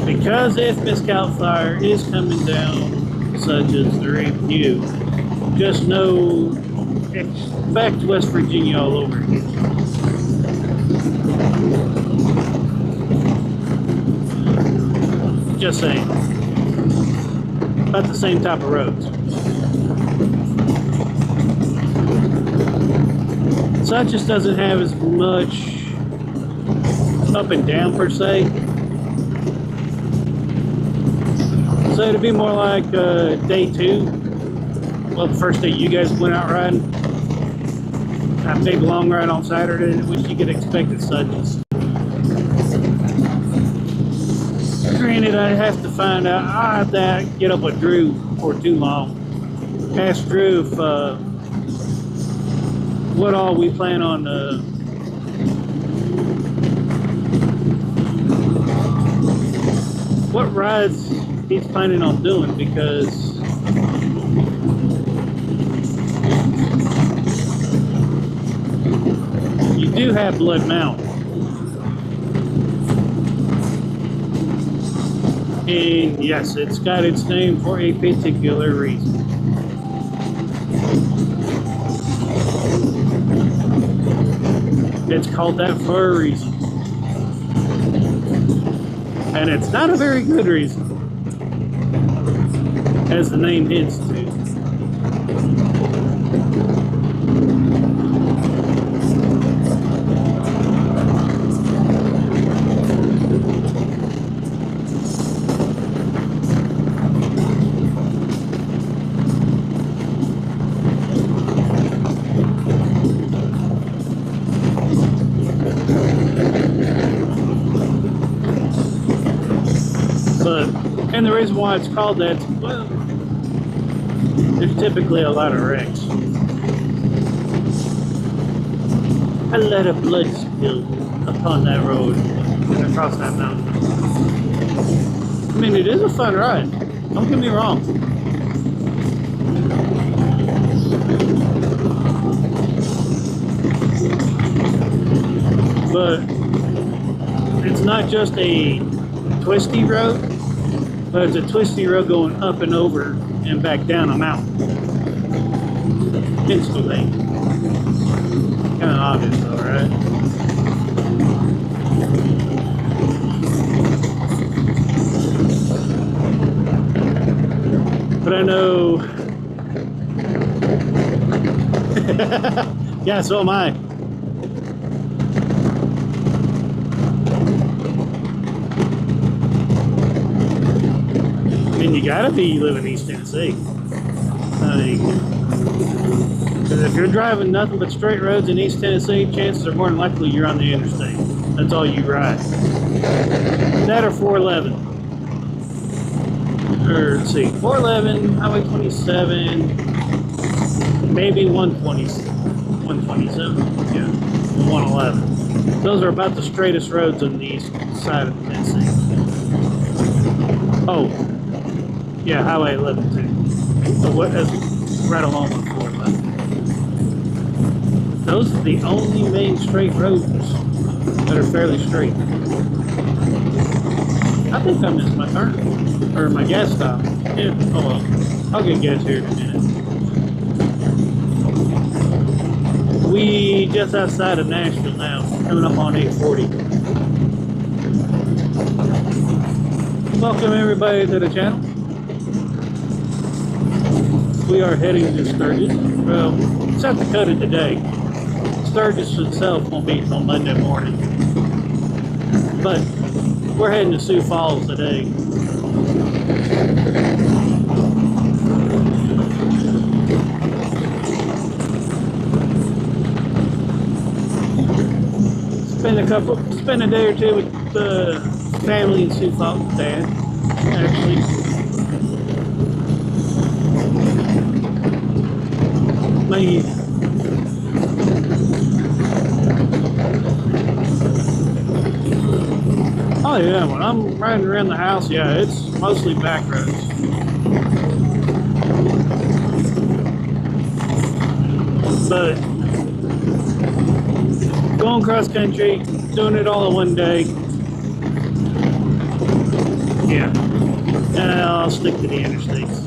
Because if Miss Calfire is coming down Such's to review, just know, expect West Virginia all over again. Just saying. About the same type of roads. Such doesn't have as much up and down per se. So it'd be more like day 2. Well, the first day you guys went out riding. A big long ride on Saturday, which you could expect at Such's. Granted, I have to find out. I have to get up with Drew for too long. Ask Drew if, what all we plan on what rides he's planning on doing, because you do have Blood Mountain. And yes, it's got its name for a particular reason. It's called that for a reason. And it's not a very good reason, as the name hints to. And the reason why it's called that, well, there's typically a lot of wrecks. A lot of blood spilled upon that road and across that mountain. I mean, it is a fun ride. Don't get me wrong. But it's not just a twisty road, but it's a twisty road going up and over and back down a mountain. Instantly. Kind of obvious though, right? But I know... yeah, so am I. And you gotta be living in East Tennessee. Because if you're driving nothing but straight roads in East Tennessee, chances are more than likely you're on the interstate. That's all you ride. That or 411. Or let's see, 411, Highway 27, maybe 127, yeah, 111. Those are about the straightest roads on the east side of Tennessee. Oh. Yeah, Highway 11 too. So that's right along with 411. Those are the only main straight roads that are fairly straight. I think I missed my turn. Or my gas stop. Yeah, oh well. I'll get gas here in a minute. We just outside of Nashville now, coming up on 840. Welcome everybody to the channel. We are heading to Sturgis. Well, South Dakota today. Sturgis itself won't be until Monday morning. But we're heading to Sioux Falls today. Spend a day or two with the family in Sioux Falls, Dad, actually. Oh yeah, when I'm riding around the house, yeah, it's mostly back roads. But going cross country, doing it all in one day, yeah, I'll stick to the interstates.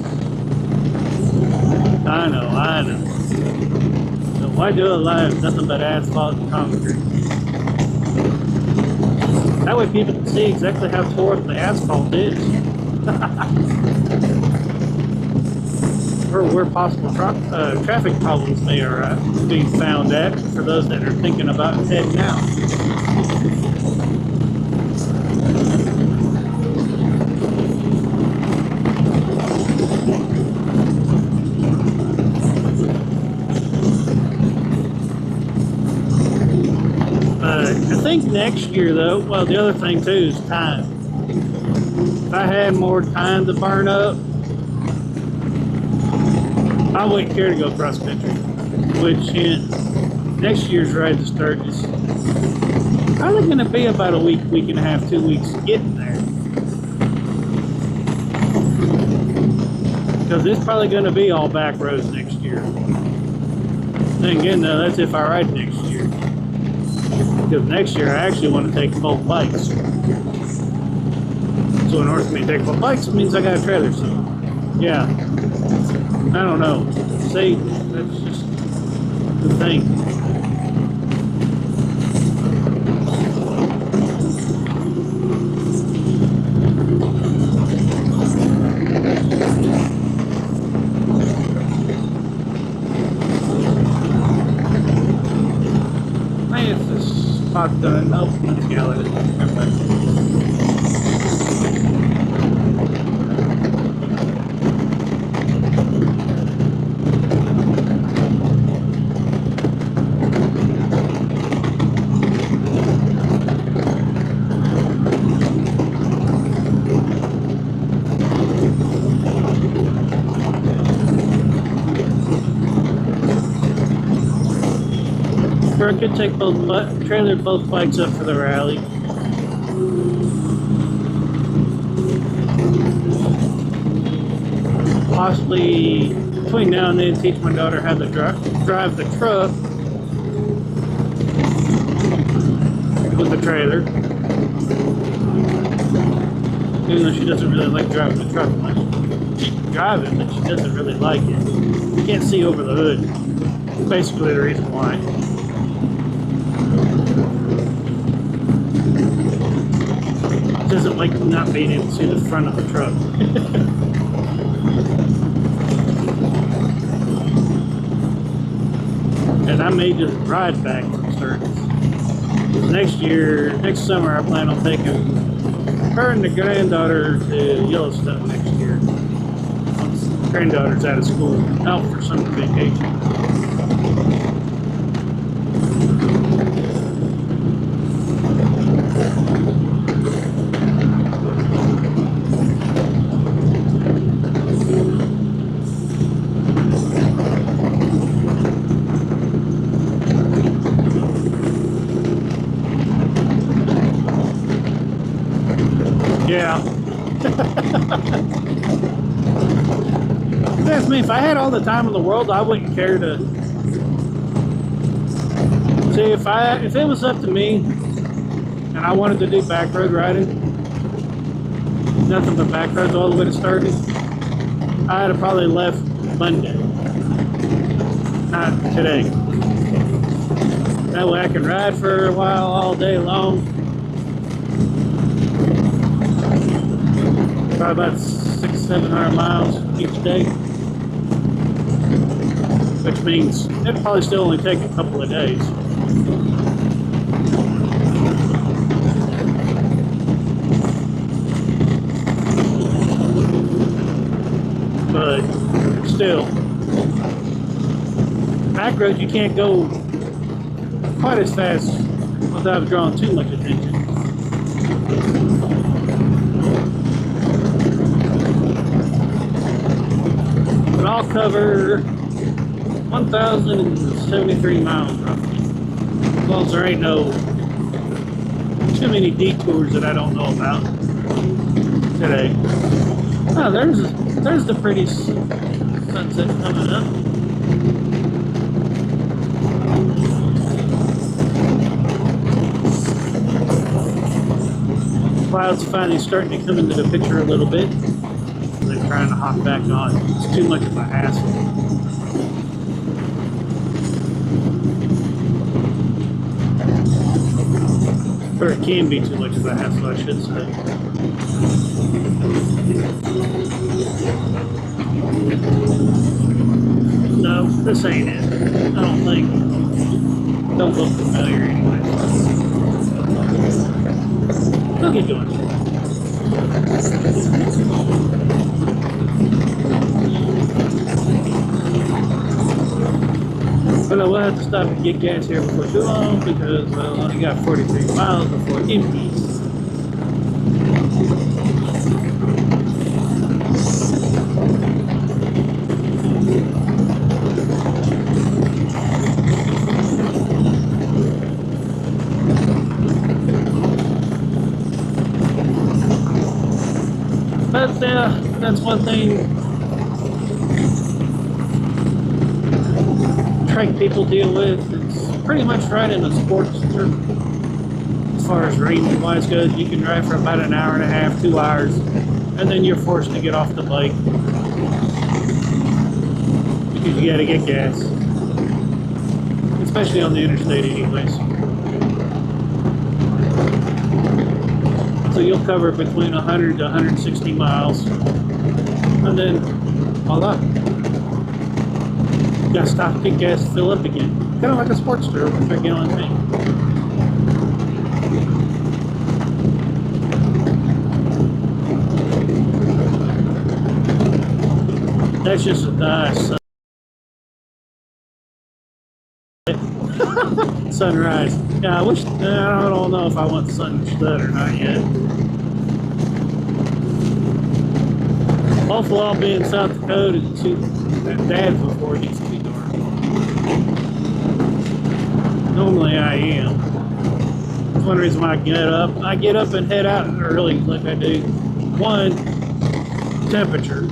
I know. So why do a live nothing but asphalt and concrete? That way people can see exactly how tore up the asphalt is. Or where possible traffic problems may be found at for those that are thinking about heading out. I think next year though, well the other thing too is time. If I had more time to burn up, I wouldn't care to go cross country. Which in next year's ride to Sturgis, probably going to be about a week, week and a half, 2 weeks getting there. Because it's probably going to be all back roads next year. Then again though, that's if I ride next year. Because next year I actually want to take both bikes. So also an horse means take. Well, bikes means I got a trailer, so yeah. I don't know. See, that's just the thing. Is this spot done? Nope, let's go with it. Or I could take trailer both bikes up for the rally. Possibly between now and then teach my daughter how to drive the truck with the trailer. Even though she doesn't really like driving the truck much. She can drive it, but she doesn't really like it. You can't see over the hood. That's basically the reason why. Doesn't like not being able to see the front of the truck. And I may just ride back from Sturgis. Next summer, I plan on taking her and the granddaughter to Yellowstone next year. Once the granddaughter's out of school, out for summer vacation. Yeah. That's me. If I had all the time in the world, I wouldn't care to. See, if it was up to me, and I wanted to do back road riding, nothing but back roads all the way to Sturgis, I'd have probably left Monday, not today. That way I can ride for a while all day long. Probably about 600-700 miles each day, which means it'd probably still only take a couple of days. But still, back roads you can't go quite as fast without drawing too much attention. I'll cover 1,073 miles roughly. As long as there ain't too many detours that I don't know about today. Oh, there's the pretty sunset coming up. Clouds finally starting to come into the picture a little bit. They're trying to hop back on. It's too much of a hassle. Or it can be too much of a hassle, I should say. No, this ain't it. I don't think. Don't look familiar anyway. We'll get going. But I will have to stop and get gas here before too long because I only got 43 miles before it empties. But that's one thing Trike people deal with. It's pretty much riding a Sportster. far as range wise goes, you can drive for about an hour and a half, 2 hours, and then you're forced to get off the bike because you got to get gas, especially on the interstate anyways. So you'll cover between 100 to 160 miles, and then voila, you got to stop, get gas, fill up again, kind of like a Sportster with their gallon tank. That's just a nice sunrise. Yeah, I wish, I don't know if I want sunset or not yet. Hopefully I'll be in South Dakota to shoot that dad before it gets to be dark. Normally I am. That's one reason why I get up. I get up and head out early like I do. One, temperature.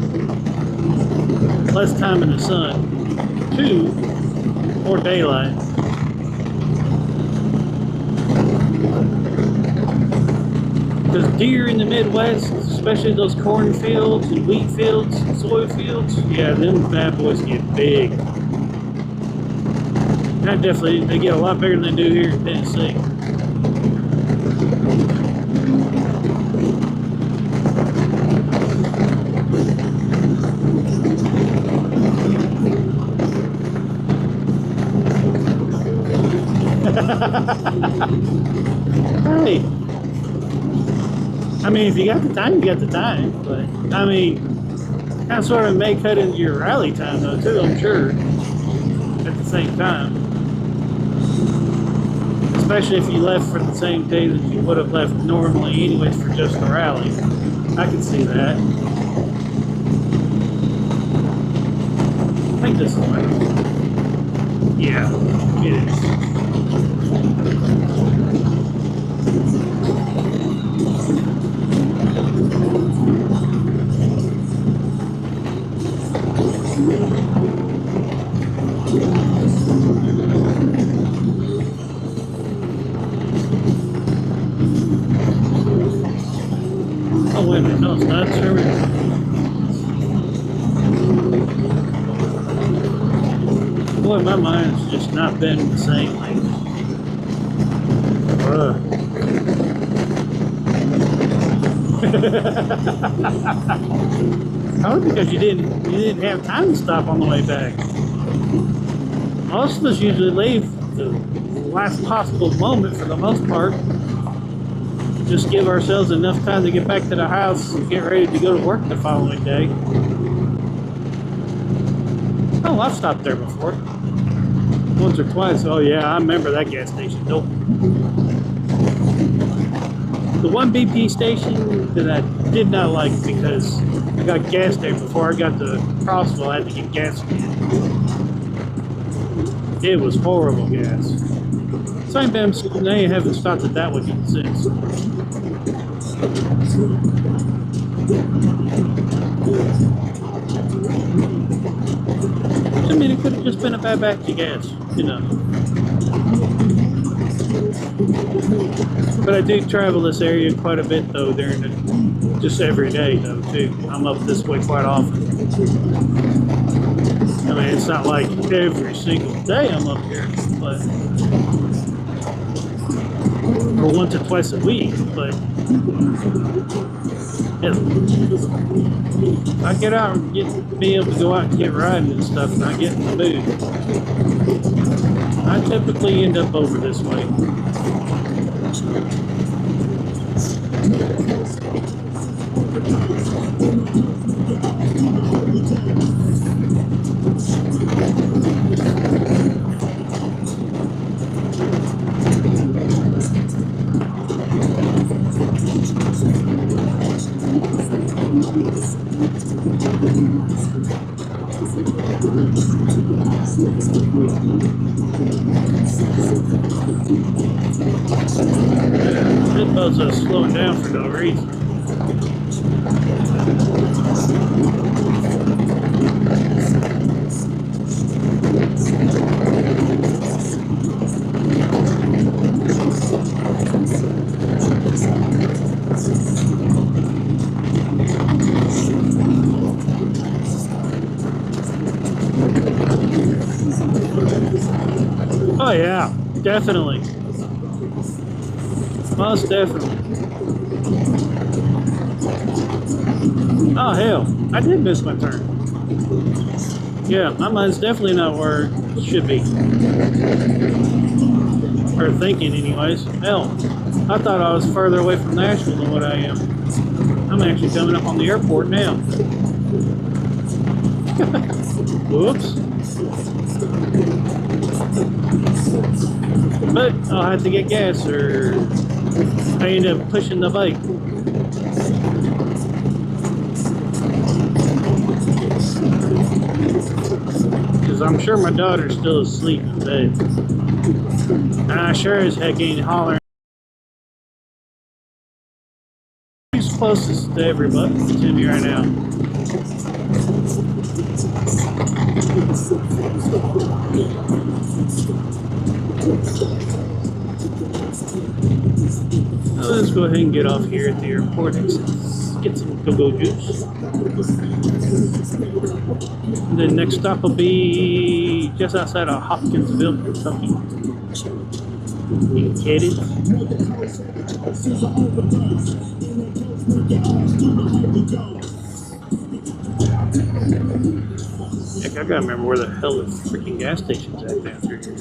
Less time in the sun. 2, more daylight. Because deer in the Midwest, especially those cornfields and wheat fields and soy fields, yeah, them bad boys get big. That definitely, they get a lot bigger than they do here in Tennessee. Hey, I mean, if you got the time, you got the time. But I mean, kind of sort of may cut into your rally time though too, I'm sure. At the same time, especially if you left for the same day that you would have left normally anyways for just the rally. I can see that. I think this is right. Yeah, it is. Oh wait a minute, no it's not, sir. Boy, my mind's just not been the same lately. Probably because you didn't have time to stop on the way back. Most of us usually leave the last possible moment for the most part. Just give ourselves enough time to get back to the house and get ready to go to work the following day. Oh, I've stopped there before. Once or twice. Oh yeah, I remember that gas station. Nope. The one BP station that I did not like because I got gas there before I got to Crossville. I had to get gas again. It was horrible gas. Same damn, they haven't stopped at that one since. I mean, it could have just been a bad batch of gas, you know. But I do travel this area quite a bit, though, during the, just every day, though, too. I'm up this way quite often. I mean, it's not like every single day I'm up here, but or once or twice a week, but yeah. I get out and be able to go out and get riding and stuff, and I get in the mood. I typically end up over this way. This boat's just slowing down for no reason. Oh yeah, definitely. Most definitely. Oh hell, I did miss my turn. Yeah, my mind's definitely not where it should be. Or thinking anyways. Hell, I thought I was further away from Nashville than what I am. I'm actually coming up on the airport now. Whoops. But I'll have to get gas or I end up pushing the bike. Because I'm sure my daughter's still asleep in bed. And I sure as heck ain't hollering. Who's closest to everybody to me right now? Let's go ahead and get off here at the airport and get some go-go juice. And the next stop will be just outside of Hopkinsville, Kentucky. You get it? Heck, I gotta remember where the hell the freaking gas station's at down through here.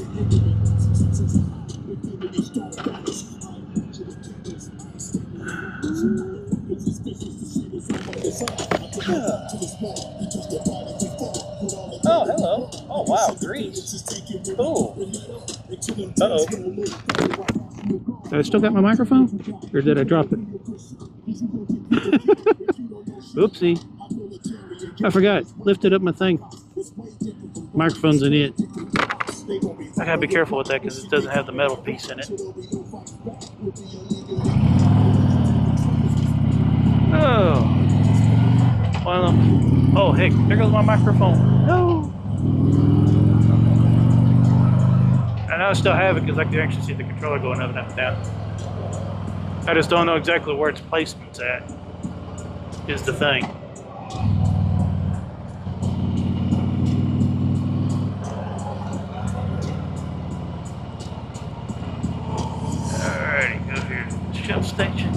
Oh, hello. Oh, wow, grease. Cool. Uh-oh. I still got my microphone? Or did I drop it? Oopsie. I forgot. Lifted up my thing. Microphone's in it. I gotta be careful with that because it doesn't have the metal piece in it. Oh. Well, oh, heck. There goes my microphone. No. And I still have it because I can actually see the controller going up and up and down. I just don't know exactly where its placement's at, is the thing. Alrighty, go here to the Shell station.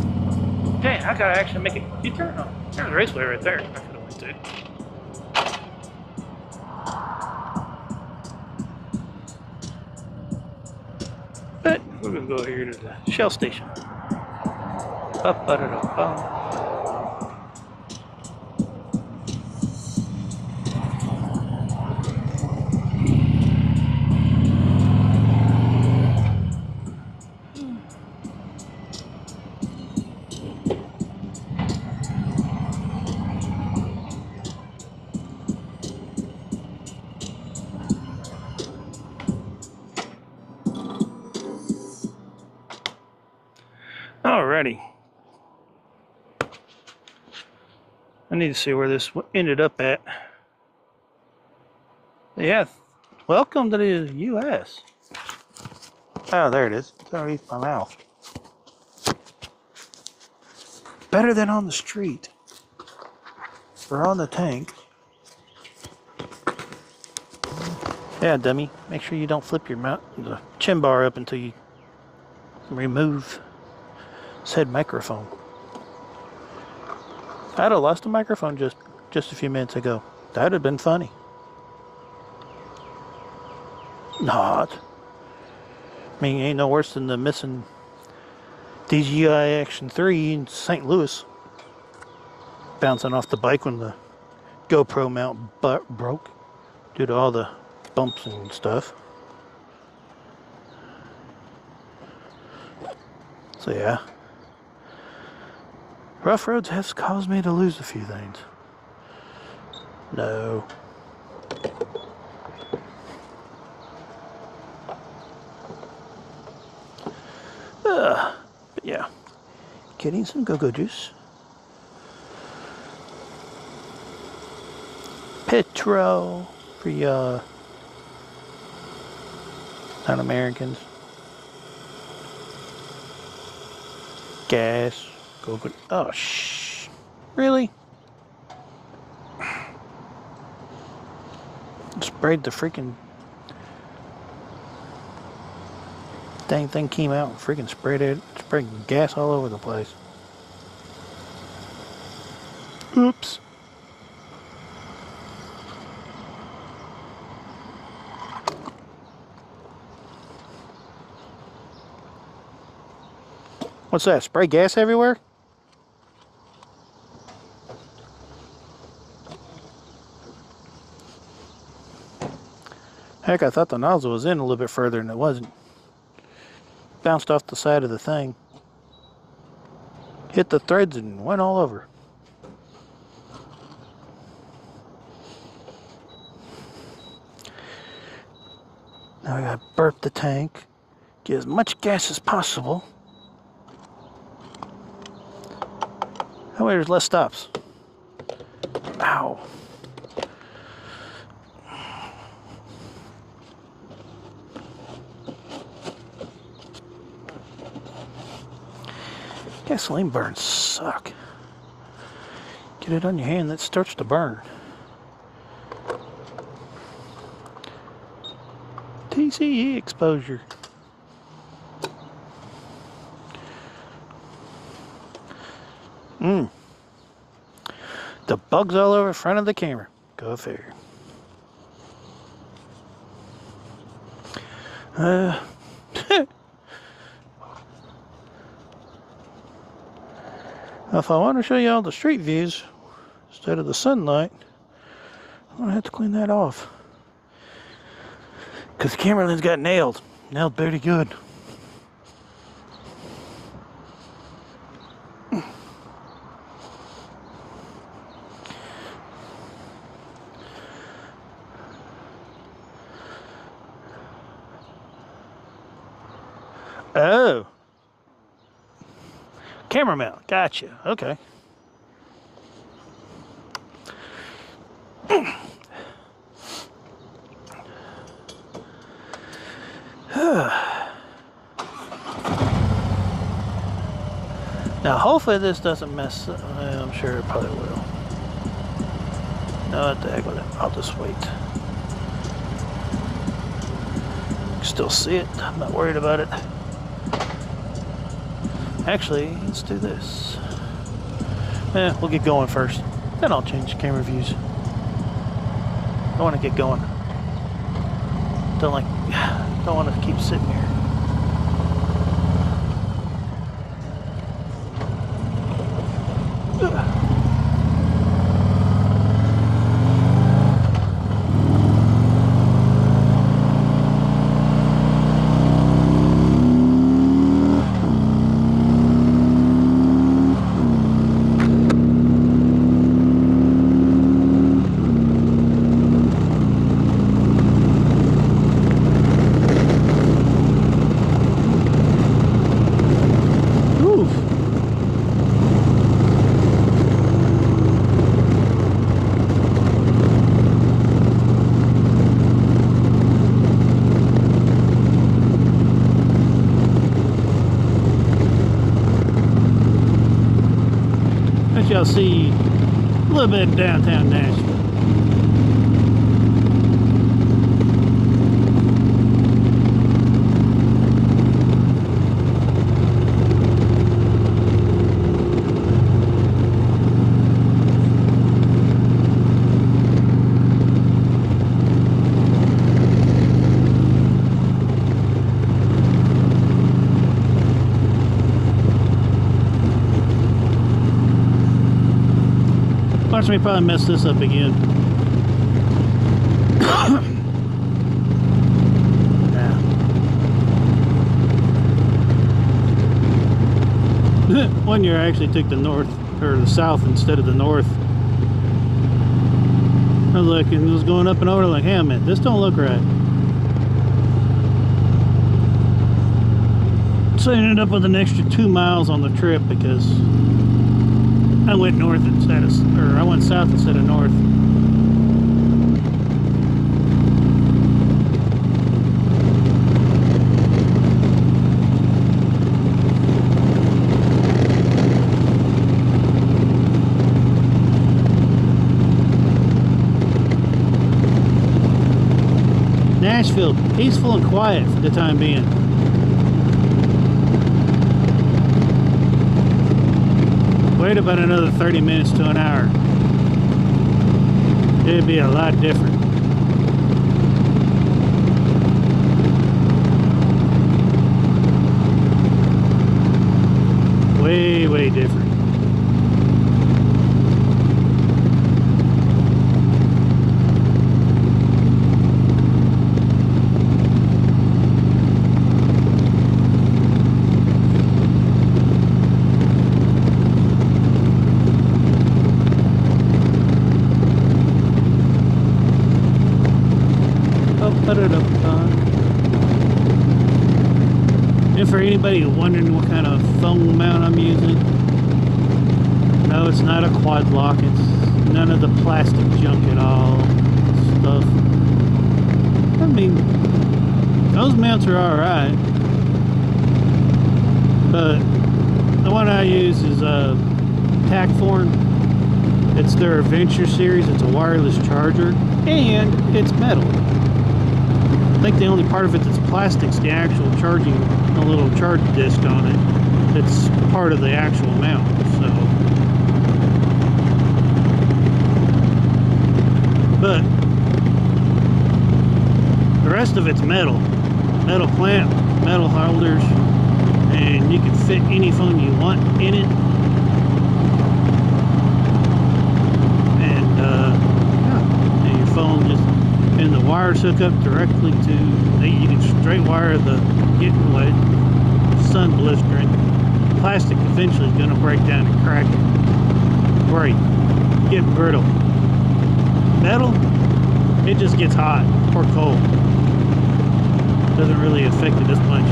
Dang, I gotta actually make a U-turn on. There's a raceway right there. I could have went to. But we're gonna go here to the Shell station. Alrighty. I need to see where this ended up at. Yeah, welcome to the U.S. Oh, there it is. It's underneath my mouth. Better than on the street. Or on the tank. Yeah, dummy. Make sure you don't flip your mouth, the chin bar up until you remove said microphone. I'd have lost a microphone just a few minutes ago. That'd have been funny. Not. I mean, ain't no worse than the missing DJI Action 3 in St. Louis. Bouncing off the bike when the GoPro mount broke due to all the bumps and stuff. So yeah. Rough roads have caused me to lose a few things. No. But yeah. Getting some go-go juice. Petrol for y'all non-Americans. Gas. Go for, oh, shh. Really? Sprayed the freaking Dang thing came out and freaking sprayed gas all over the place. Oops. What's that? Spray gas everywhere? Heck, I thought the nozzle was in a little bit further and it wasn't. Bounced off the side of the thing. Hit the threads and went all over. Now I gotta burp the tank. Get as much gas as possible. That way there's less stops. Ow. Gasoline burns suck. Get it on your hand, that starts to burn. TCE exposure. The bugs all over the front of the camera. Go figure. If I want to show you all the street views instead of the sunlight, I'm going to have to clean that off. Because the camera lens got nailed. Nailed pretty good. Oh. Camera mount. Gotcha. Okay. Now, hopefully this doesn't mess up. I'm sure it probably will. No, what the heck with it. I'll just wait. Still see it. I'm not worried about it. Actually, let's do this. We'll get going first. Then I'll change camera views. I want to get going. Don't want to keep sitting here. Y'all see a little bit of downtown Nashville. Watch me probably mess this up again. One year I actually took the north or the south instead of the north. I was like, and it was going up and over like, hey man, this don't look right. So I ended up with an extra 2 miles on the trip because I went north instead of, or I went south instead of north. Nashville, peaceful and quiet for the time being. wait about another 30 minutes to an hour. It'd be a lot different. Way, way different. And for anybody wondering what kind of phone mount I'm using, no, it's not a quad lock. It's none of the plastic junk at all. Stuff. I mean, those mounts are alright, but the one I use is a Tacform. It's their Adventure series. It's a wireless charger, and it's metal. I think the only part of it that's plastic is the actual charging, a little charge disc on it. It's part of the actual mount. So, but the rest of it's metal clamp, metal holders, and you can fit any phone you want in it. And yeah, and your phone just. And the wires hook up directly to, you can straight wire the getting wet, sun blistering. Plastic eventually is going to break down and crack it. Break. Get brittle. Metal, it just gets hot or cold. Doesn't really affect it as much.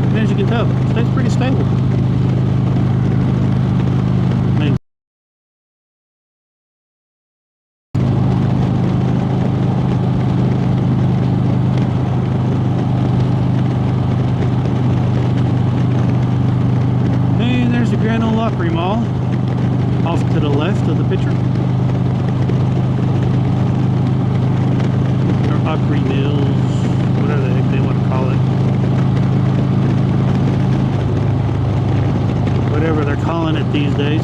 And as you can tell, it stays pretty stable. Mall off to the left of the picture, or Opry Mills, whatever the heck they want to call it, whatever they're calling it these days.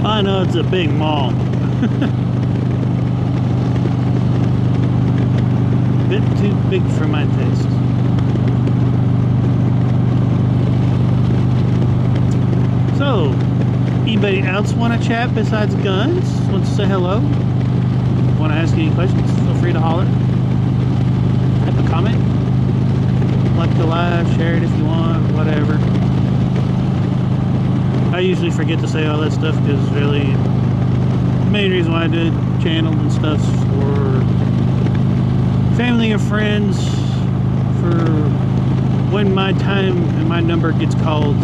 I know it's a big mall. Bit too big for my taste. So, anybody else want to chat besides guns? Want to say hello? Want to ask any questions? Feel free to holler. Type a comment. Like the live, share it if you want, whatever. I usually forget to say all that stuff because really the main reason why I do channels and stuff for family and friends, for when my time and my number gets called.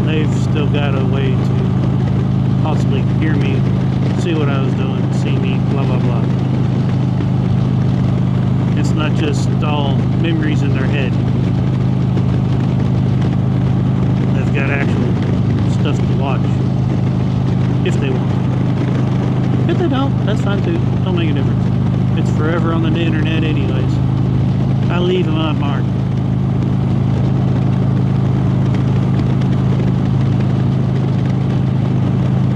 They've still got a way to possibly hear me, see what I was doing, see me, blah blah blah. It's not just all memories in their head. They've got actual stuff to watch, if they want. If they don't, that's fine too. Don't make a difference. It's forever on the internet anyways. I leave my mark.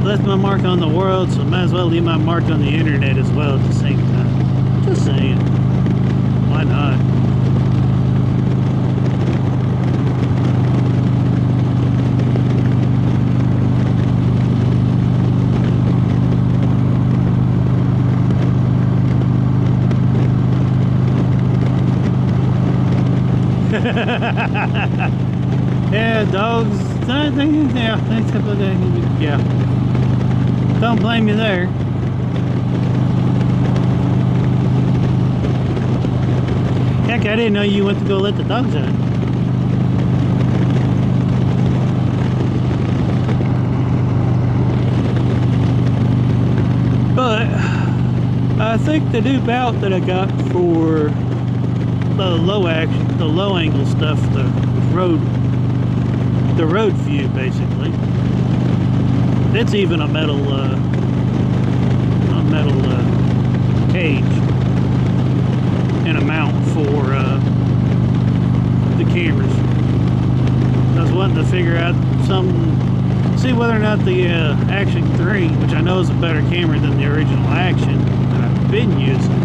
Left my mark on the world, so might as well leave my mark on the internet as well at the same time. Just saying. Why not? Yeah, dogs. Yeah. Don't blame you there. Heck, I didn't know you went to go let the dogs out. But I think the new mount that I got for the low angle stuff, the road view basically. It's even a metal cage and a mount for cameras. I was wanting to figure out see whether or not the Action 3, which I know is a better camera than the original Action that I've been using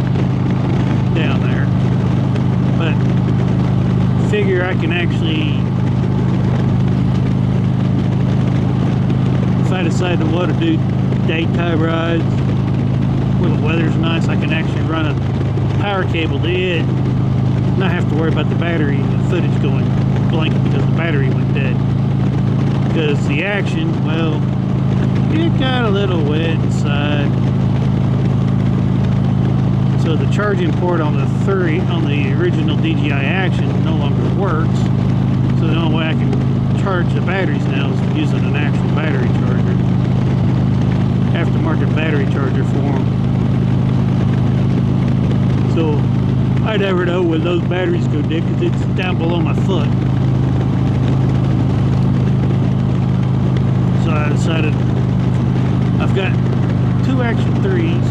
down there, but figure I can actually, if I decide to want to do daytime rides where the weather's nice, I can actually run a power cable to it, not have to worry about the battery and the footage going blank because the battery went dead. Because the Action, well, it got a little wet inside, so the charging port on the original DJI Action no longer works. So the only way I can charge the batteries now is using an actual battery charger, aftermarket battery charger for them. So I never know when those batteries go dead because it's down below my foot. So I decided I've got 2 Action 3s.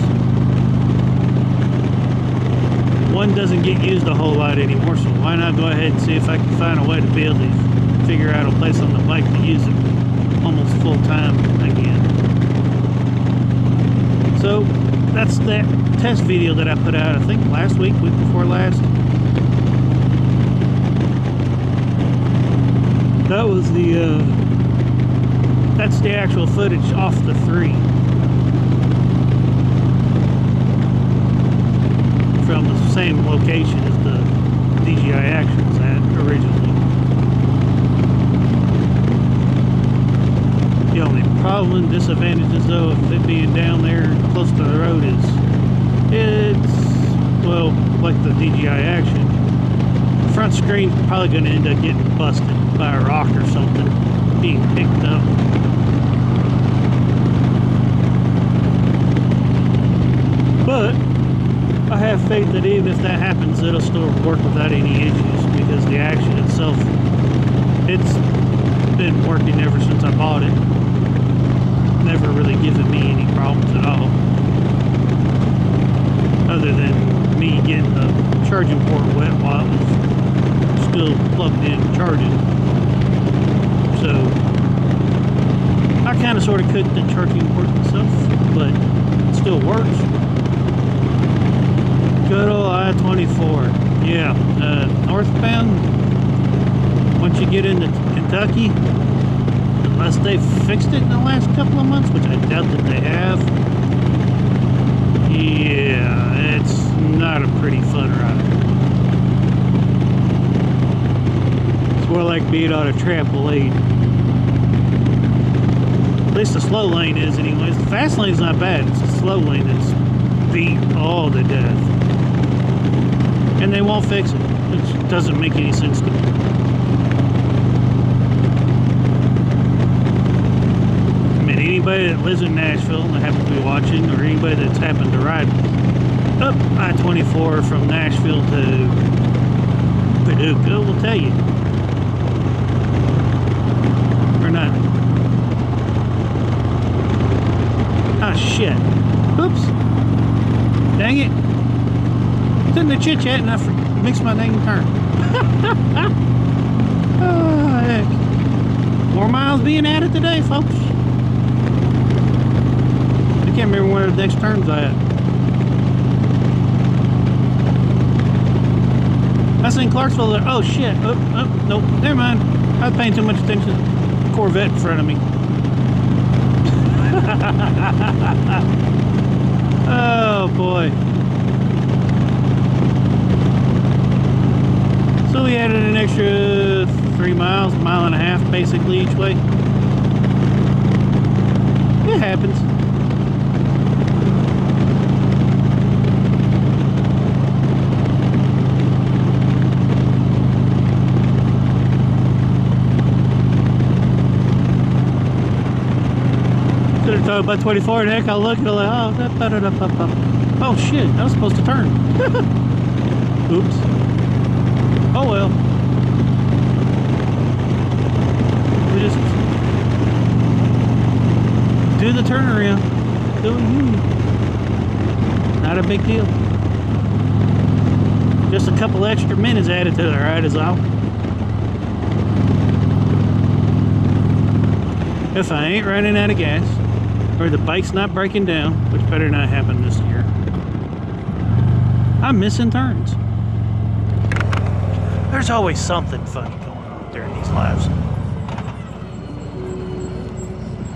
One doesn't get used a whole lot anymore, so why not go ahead and see if I can find a way to be able to figure out a place on the bike to use it almost full time again. So that's that test video that I put out, I think last week before last. That was that's the actual footage off the 3 from the same location as the DJI Actions at originally. The only problem and disadvantages though of it being down there close to the road is it's, well, like the DJI Action, the front screen's probably going to end up getting busted by a rock or something being picked up. But I have faith that even if that happens, it'll still work without any issues, because the Action itself, it's been working ever since I bought it. Never really given me any problems at all, other than me getting the charging port wet while it was still plugged in charging. So I kind of sort of cooked the charging port myself, but it still works. Good old I-24. Yeah, northbound, once you get into Kentucky, unless they've fixed it in the last couple of months, which I doubt that they have, yeah, it's not a pretty fun ride. It's more like being on a trampoline. At least the slow lane is anyways. The fast lane's not bad, it's the slow lane that's beat all to death. And they won't fix it, which doesn't make any sense to me. I mean, anybody that lives in Nashville and happens to be watching, or anybody that's happened to ride up I-24 from Nashville to Paducah will tell you. Or not. Ah, shit. Oops. Dang it. In the chit chat and I mixed my dang turn. Oh, heck. More miles being added today, folks. I can't remember where the next turn's at. I seen Clarksville there. Oh shit. Oh, nope. Never mind. I was paying too much attention to the Corvette in front of me. Oh boy. So we added an extra 3 miles, a mile and a half basically each way. It happens. Could have talked about 24 and heck, I'll look and I'm like, oh shit, I was supposed to turn. Oops. Oh well. We just do the turnaround. Do you? Not a big deal. Just a couple extra minutes added to the ride is all. If I ain't running out of gas, or the bike's not breaking down, which better not happen this year, I'm missing turns. There's always something funny going on during these lives.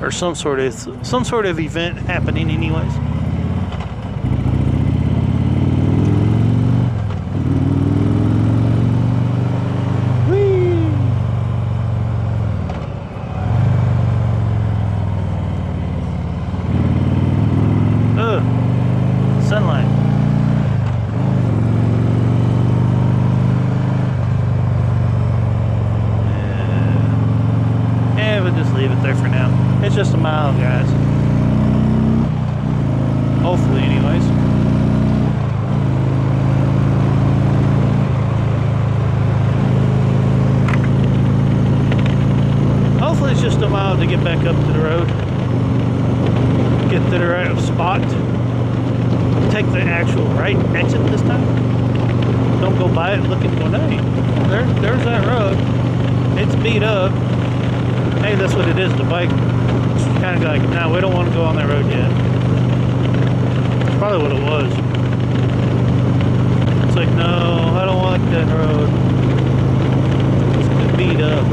Or some sort of event happening anyways. Sunlight. Yeah, we'll just leave it there for now. It's just a mile, guys. Hopefully, anyways. Hopefully, it's just a mile to get back up to the road. Get to the right spot. Take the actual right exit this time. Don't go by it looking going, hey, there's that road. It's beat up. Hey, that's what it is. The bike kind of like, nah, we don't want to go on that road yet. That's probably what it was. It's like, no, I don't like that road. It's beat up.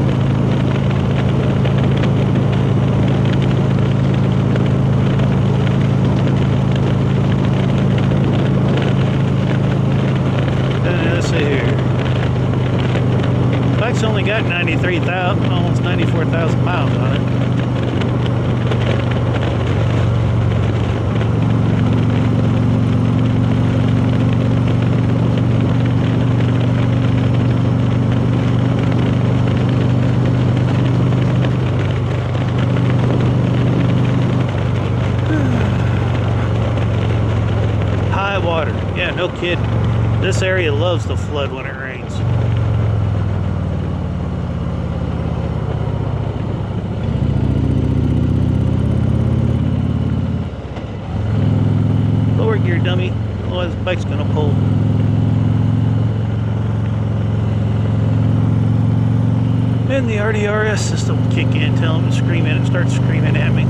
Let's see here. Bike's only got 93,000, almost 94,000 miles on it. High water. Yeah, no kidding. This area loves to flood when it rains. Lower gear, dummy. Otherwise, the bike's gonna pull. And the RDRS system will kick in, tell him to scream in. It starts screaming at me.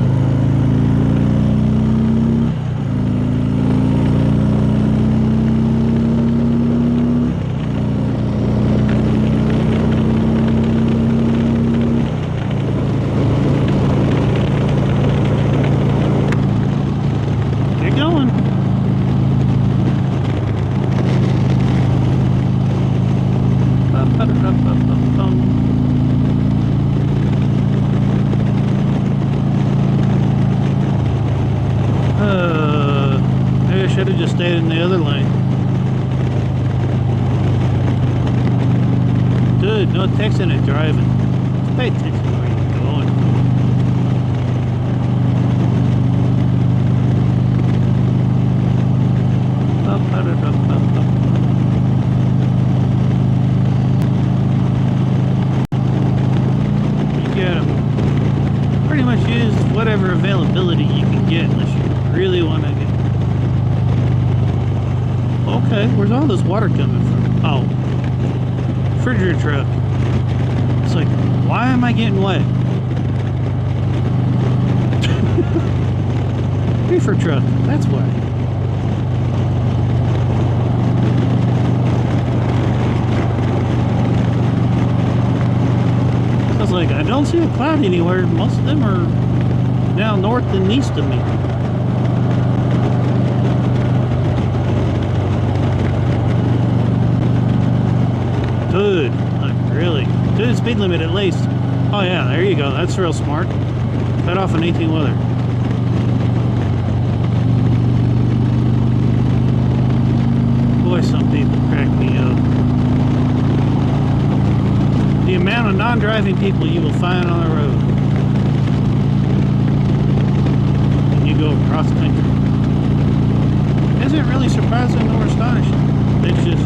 Maybe I should have just stayed in the other lane. Dude, no texting and driving. Just pay attention to where you're going. You gotta pretty much use whatever availability you can get unless you really want to get. Okay, where's all this water coming from? Oh, refrigerator truck. It's like, why am I getting wet? Reefer truck, that's why. So it's like, I don't see a cloud anywhere. Most of them are down north and east of me. Dude, like really? Dude, speed limit at least. Oh yeah, there you go. That's real smart. Cut off an 18-wheeler. Boy, some people crack me up. The amount of non-driving people you will find on the road when you go across country isn't really surprising nor astonishing. It's just,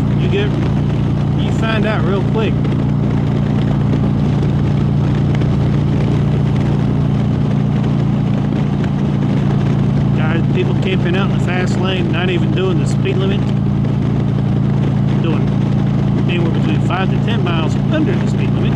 you find out real quick. Guys, people camping out in the fast lane, not even doing the speed limit, doing anywhere between 5 to 10 miles under the speed limit.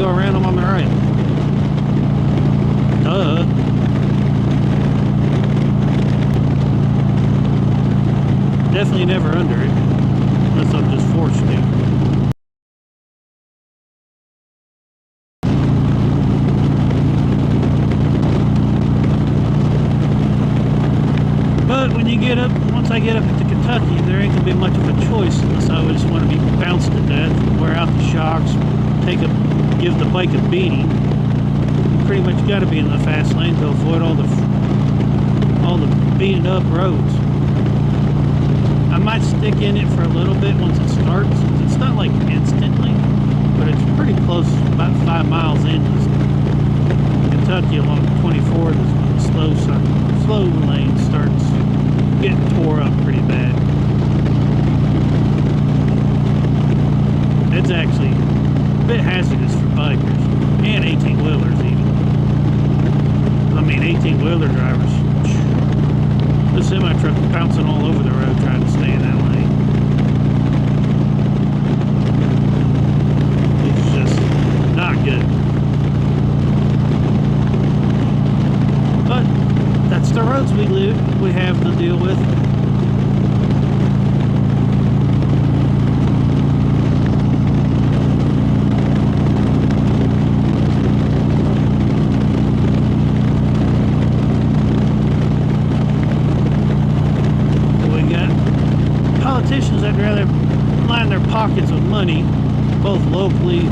go around them on the right. Duh. Definitely never under it, unless I'm just forced to. But when you get up, once I get up into Kentucky, there ain't gonna be much of a choice unless I just want to be bounced to death, wear out the shocks, give the bike a beating. Pretty much got to be in the fast lane to avoid all the beaten up roads. I might stick in it for a little bit once it starts. It's not like instantly, but it's pretty close, about 5 miles in Kentucky along 24. The slow lane starts getting tore up pretty bad. It's actually a bit hazardous for bikers and 18-wheelers even. I mean 18-wheeler drivers. The semi-truck bouncing all over the road trying to stay in that lane. It's just not good. But that's the roads we have to deal with. Politicians that rather line their pockets with money, both locally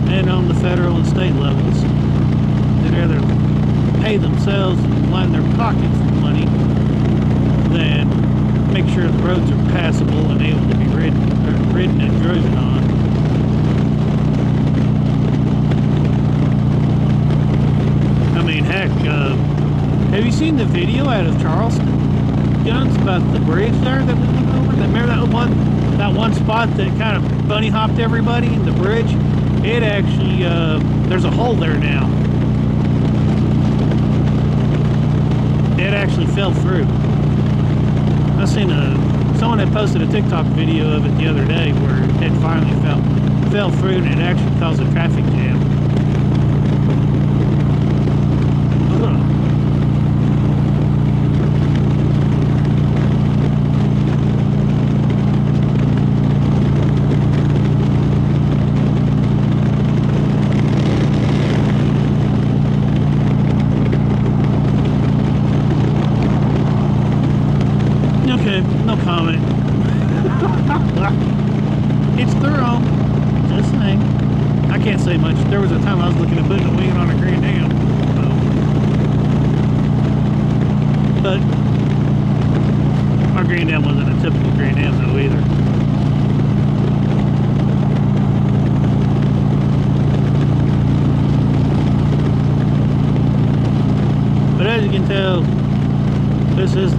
and on the federal and state levels. They'd rather pay themselves and line their pockets with money than make sure the roads are passable and able to be ridden and driven on. I mean, heck, have you seen the video out of Charleston? About the bridge there that we went over. Remember that one spot that kind of bunny hopped everybody in the bridge? It actually there's a hole there now. It actually fell through. I seen someone had posted a TikTok video of it the other day where it finally fell through and it actually caused a traffic jam. No comment. It's their own. Just saying. I can't say much. There was a time I was looking at putting a wing on a Grand Am. But our Grand Am wasn't a typical Grand Am though either. But as you can tell, this is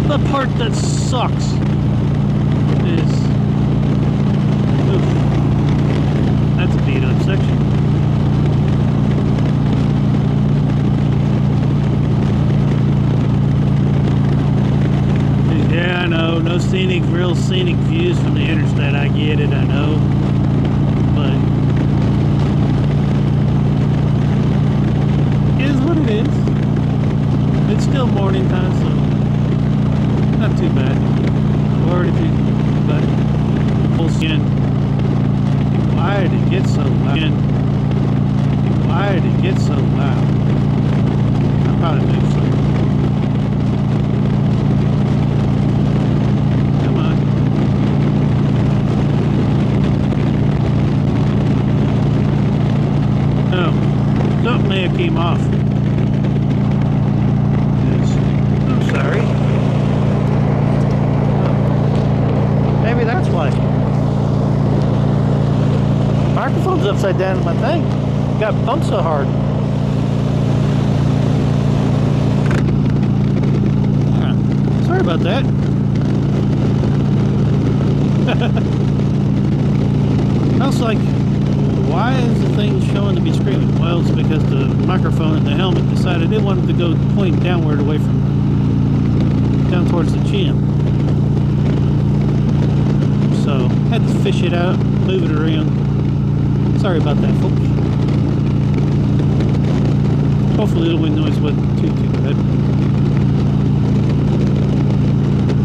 the part that sucks. Is oof, that's a beat up section. Yeah, I know, no real scenic views from the interstate. I get it, I know, but it is what it is. It's still morning time, so not too bad. Or if you, but full skin. Why did it get so loud? Why did it get so loud? I probably moved so. Come on. Oh, something may have came off. I'm sorry. Maybe that's why. Microphone's upside down in my thing. Got pumped so hard. Yeah. Sorry about that. I was like, why is the thing showing to be screaming? Well, it's because the microphone in the helmet decided it wanted to go pointing downward away from down towards the chin. So Had to fish it out, move it around. Sorry about that, folks. Hopefully the wind noise wasn't too bad.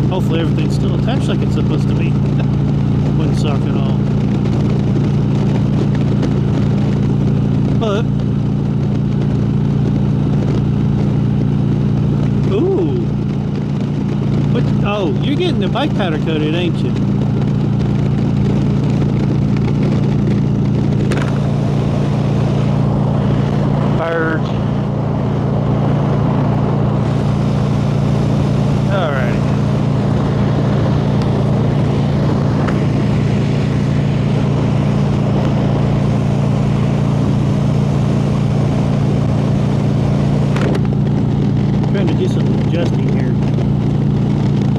Hopefully everything's still attached like it's supposed to be. Wouldn't suck at all. But ooh. What? Oh, you're getting the bike powder coated, ain't you? Bird. Alright. Trying to do some adjusting here.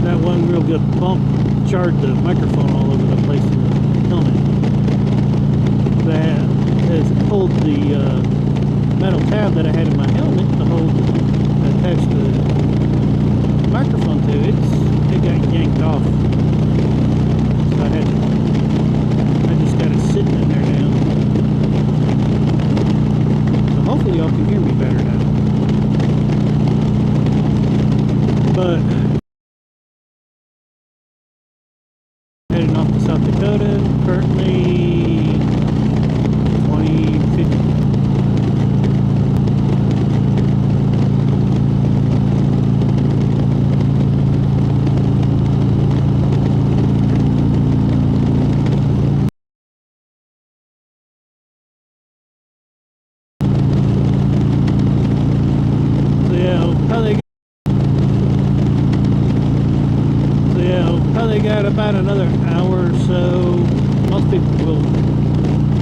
That one real good bump jarred the microphone all over the place in the helmet. That has pulled the metal tab that I had in my helmet to hold, attach the microphone to it. It got yanked off. So I just got it sitting in there now. So hopefully y'all can hear me better now. But heading off to South Dakota, currently 2050. Probably got about another hour or so. Most people will.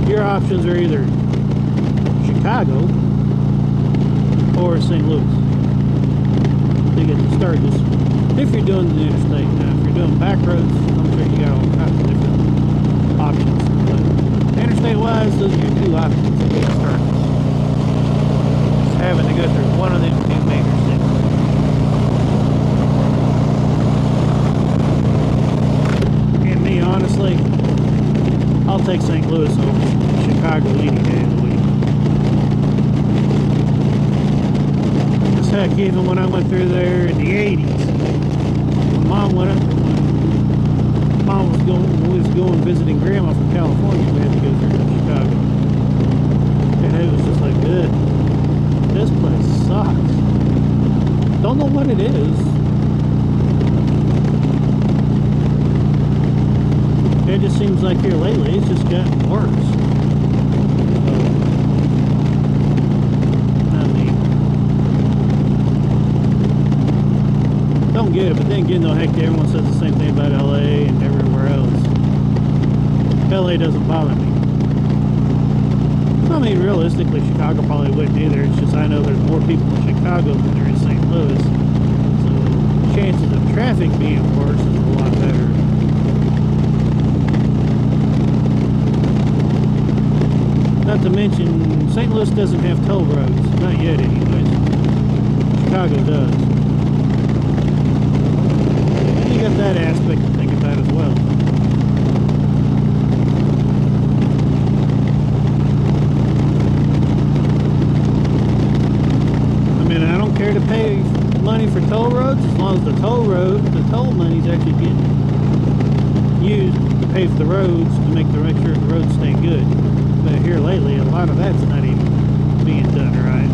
Your options are either Chicago or St. Louis to get started. If you're doing the interstate, now if you're doing back roads, I'm sure you got all kinds of different options. But interstate wise, those are your two options to get started. Just having to go through one of them two major cities. Honestly, I'll take St. Louis over Chicago any day of the week. Just heck, even when I went through there in the 80s, when Mom went up, Mom was going visiting Grandma from California, we had to go through to Chicago. And it was just like, good. This place sucks. Don't know what it is. It just seems like here lately it's just gotten worse. I mean, don't get it, but then again, though, heck, everyone says the same thing about LA and everywhere else. LA doesn't bother me. I mean, realistically, Chicago probably wouldn't either. It's just I know there's more people in Chicago than there is St. Louis, so the chances of traffic being worse is a lot better. Not to mention, St. Louis doesn't have toll roads. Not yet, anyways. Chicago does. You got that aspect to think about as well. I mean, I don't care to pay money for toll roads as long as the toll money is actually getting used to pave the roads to make sure the roads stay good. But here lately, a lot of that's not even being done right.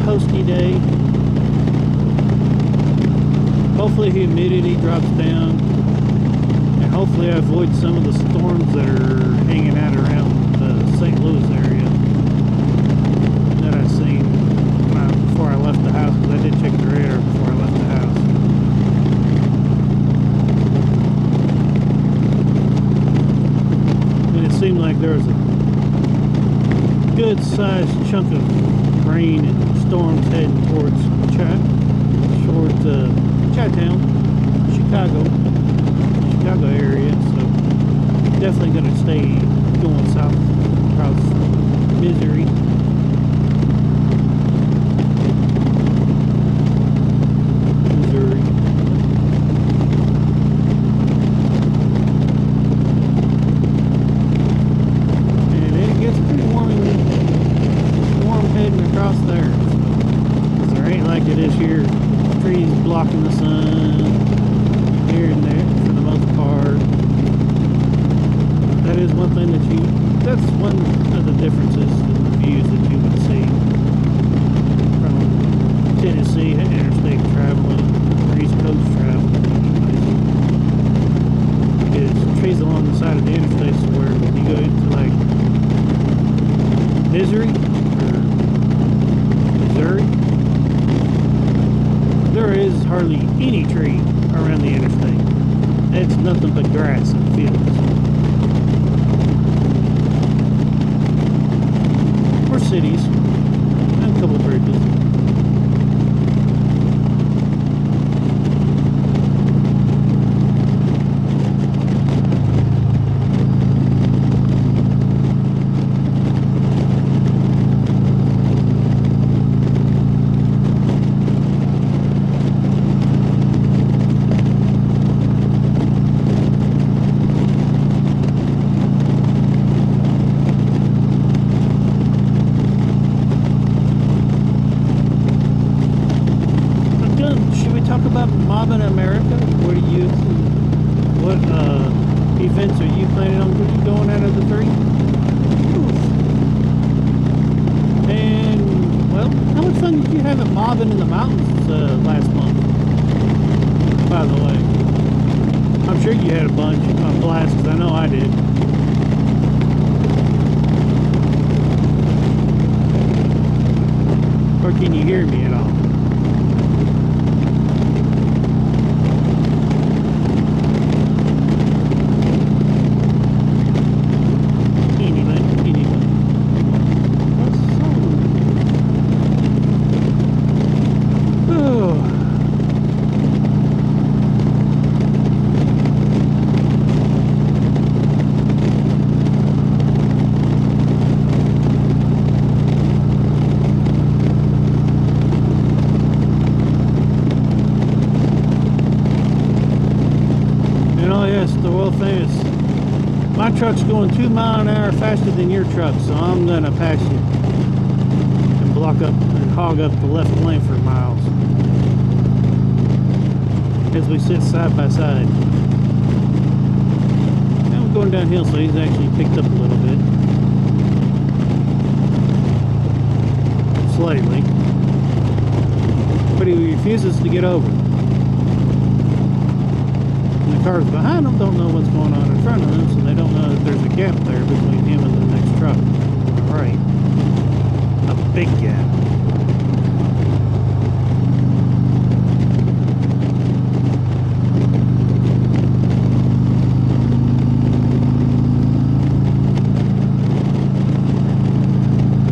Toasty day. Hopefully humidity drops down. hopefully I avoid some of the storms that are hanging out around the St. Louis area that I've seen before I left the house, because I did check the radar before I left the house. And it seemed like there was a good sized chunk of rain and storms heading towards Chi-Town, Chicago area, so definitely going to stay going south across Missouri. And it gets pretty warm heading across there. So there ain't like it is here. Trees blocking the sun here and there for the most part. That is one thing that's one of the differences in the views that you would see from Tennessee interstate traveling or East Coast traveling is trees along the side of the interstates, where when you go into like Missouri or Missouri, there is hardly any tree around the interstate. It's nothing but grass and fields. Or cities. And a couple of bridges. Mobbing America? What events are you planning on going out of the three? And, well, how much fun did you have at mobbing in the mountains last month? By the way, I'm sure you had a bunch of blasts, because I know I did. Or can you hear me at all? My truck's going 2 miles an hour faster than your truck, so I'm gonna pass you and block up and hog up the left lane for miles as we sit side by side. Now I'm going downhill, so he's actually picked up a little bit, slightly, but he refuses to get over. Cars behind them don't know what's going on in front of them, so they don't know that there's a gap there between him and the next truck. Right. A big gap.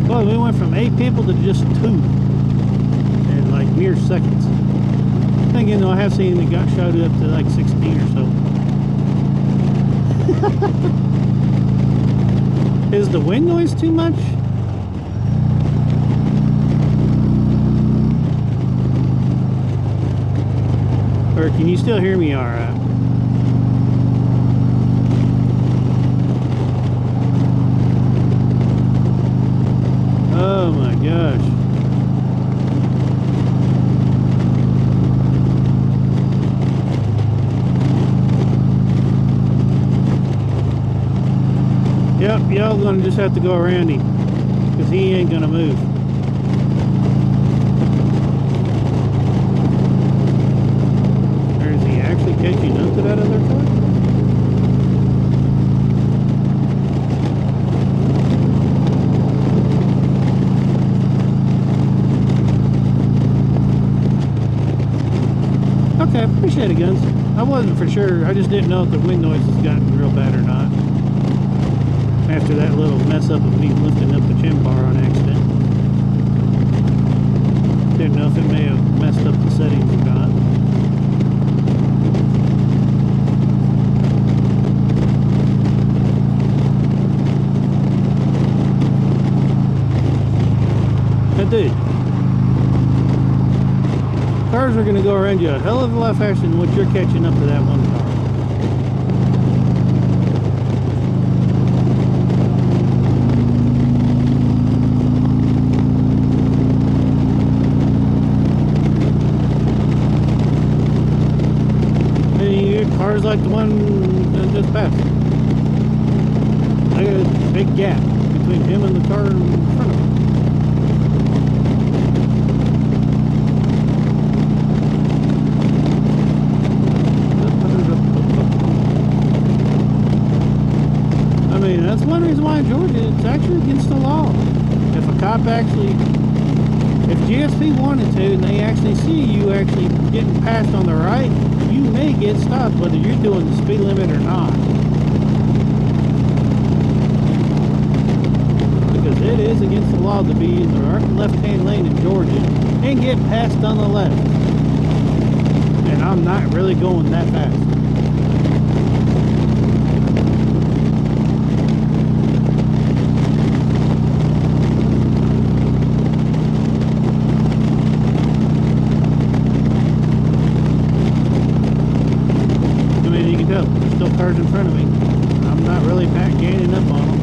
Well, we went from 8 people to just 2 in like mere seconds. Again, though, I have seen it got shot up to like 16 or so. Is the wind noise too much? Or can you still hear me all right? Oh my gosh. Yep, y'all gonna just have to go around him, because he ain't gonna move. Or is he actually catching up to that other truck? Okay, appreciate it, Guns. I wasn't for sure. I just didn't know if the wind noise has gotten real bad or not. After that little mess up of me lifting up the chin bar on accident. Didn't know if it may have messed up the settings or not. But dude, cars are going to go around you a hell of a lot faster than what you're catching up to that one car. Cars like the one that just passed. I got a big gap between him and the car in front of him. I mean, that's one reason why in Georgia it's actually against the law. If a cop actually, if GSP wanted to and they actually see you actually getting passed on the right, you may get stopped whether you're doing the speed limit or not. Because it is against the law to be in the left-hand lane in Georgia and get passed on the left. And I'm not really going that fast. There's still cars in front of me. I'm not really gaining up on them.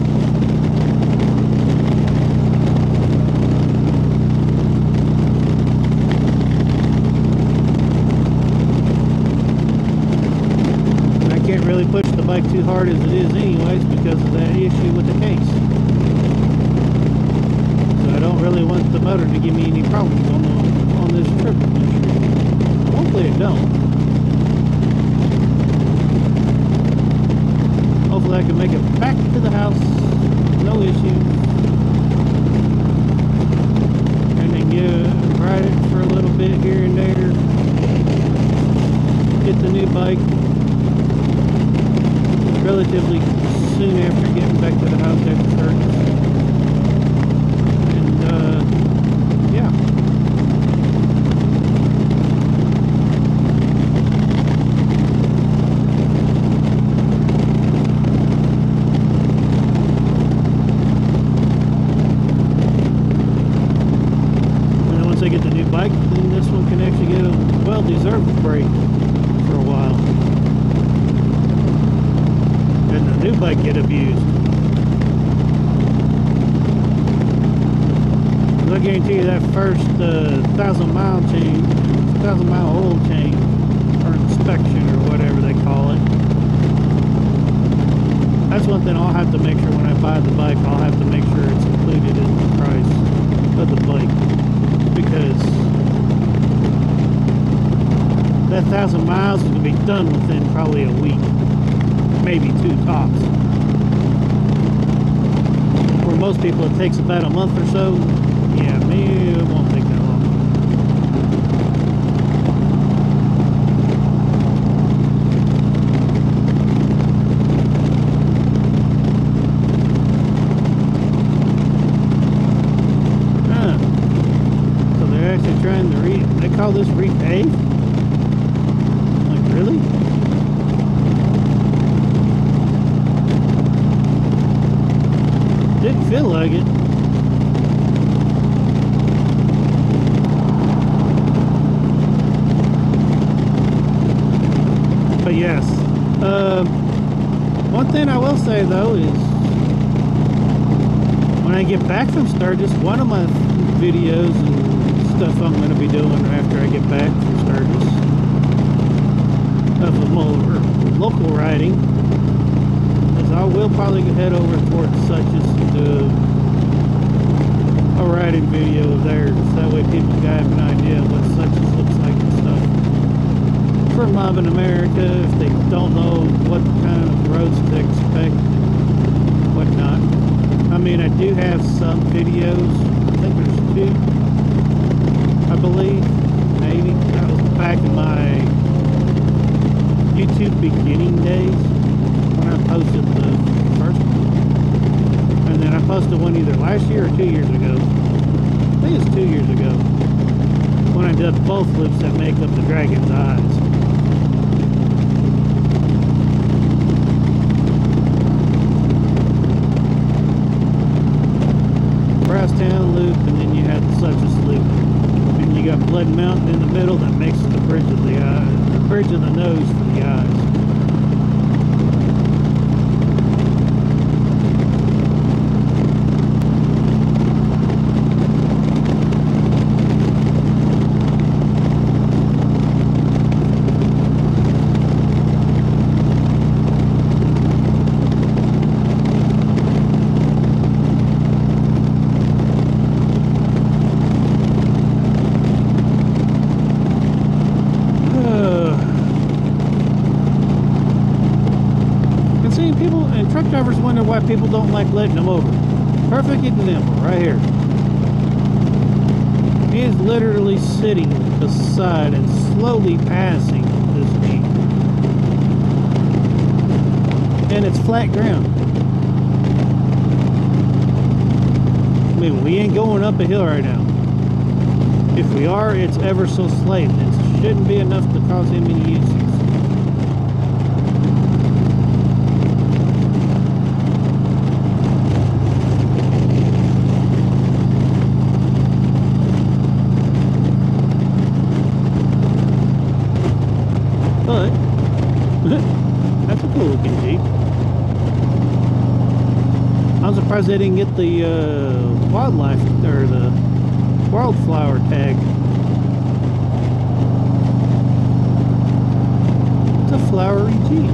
I can't really push the bike too hard as it is anyways because of that issue with the case. So I don't really want the motor to give me any problems on this trip. Hopefully it don't. Hopefully I can make it back to the house, no issue. And then ride it for a little bit here and there. Get the new bike relatively soon after getting back to the house after service. And yeah. I get the new bike, then this one can actually get a well-deserved break for a while. And the new bike get abused. I guarantee you that first 1,000-mile change, 1,000-mile oil change, or inspection, or whatever they call it. That's one thing I'll have to make sure when I buy the bike. I'll have to make sure it's included in the price of the bike. Because that 1,000 miles is going to be done within probably a week, maybe 2 tops. For most people it takes about a month or so. Yeah, maybe it won't take that long. Trying to they call this repave? Like, really? Didn't feel like it. But yes, one thing I will say though is when I get back from Sturgis, one of my videos and stuff I'm going to be doing after I get back from Sturgis of a more local riding is I will probably head over towards Suches to do a riding video of theirs. That way people can have an idea of what Suches looks like and stuff. For mobbing America, if they don't know what kind of roads to expect and whatnot. I mean, I do have some videos. I think there's 2. I believe, maybe. That was back in my YouTube beginning days when I posted the first one. And then I posted one either last year or 2 years ago. I think it's 2 years ago. When I did both loops that make up the dragon's eyes. Browstown loop, and then you had the Suches loop. And you got Blood Mountain in the middle that makes the bridge of the eye, the bridge of the nose for the eyes. Truck drivers wonder why people don't like letting them over. Perfect example right here. He is literally sitting beside and slowly passing this Jeep. And it's flat ground. I mean, we ain't going up a hill right now. If we are, it's ever so slight. It shouldn't be enough to cause him any issues. But that's a cool looking Jeep. I'm surprised they didn't get the wildlife or the wildflower tag. It's a flowery Jeep.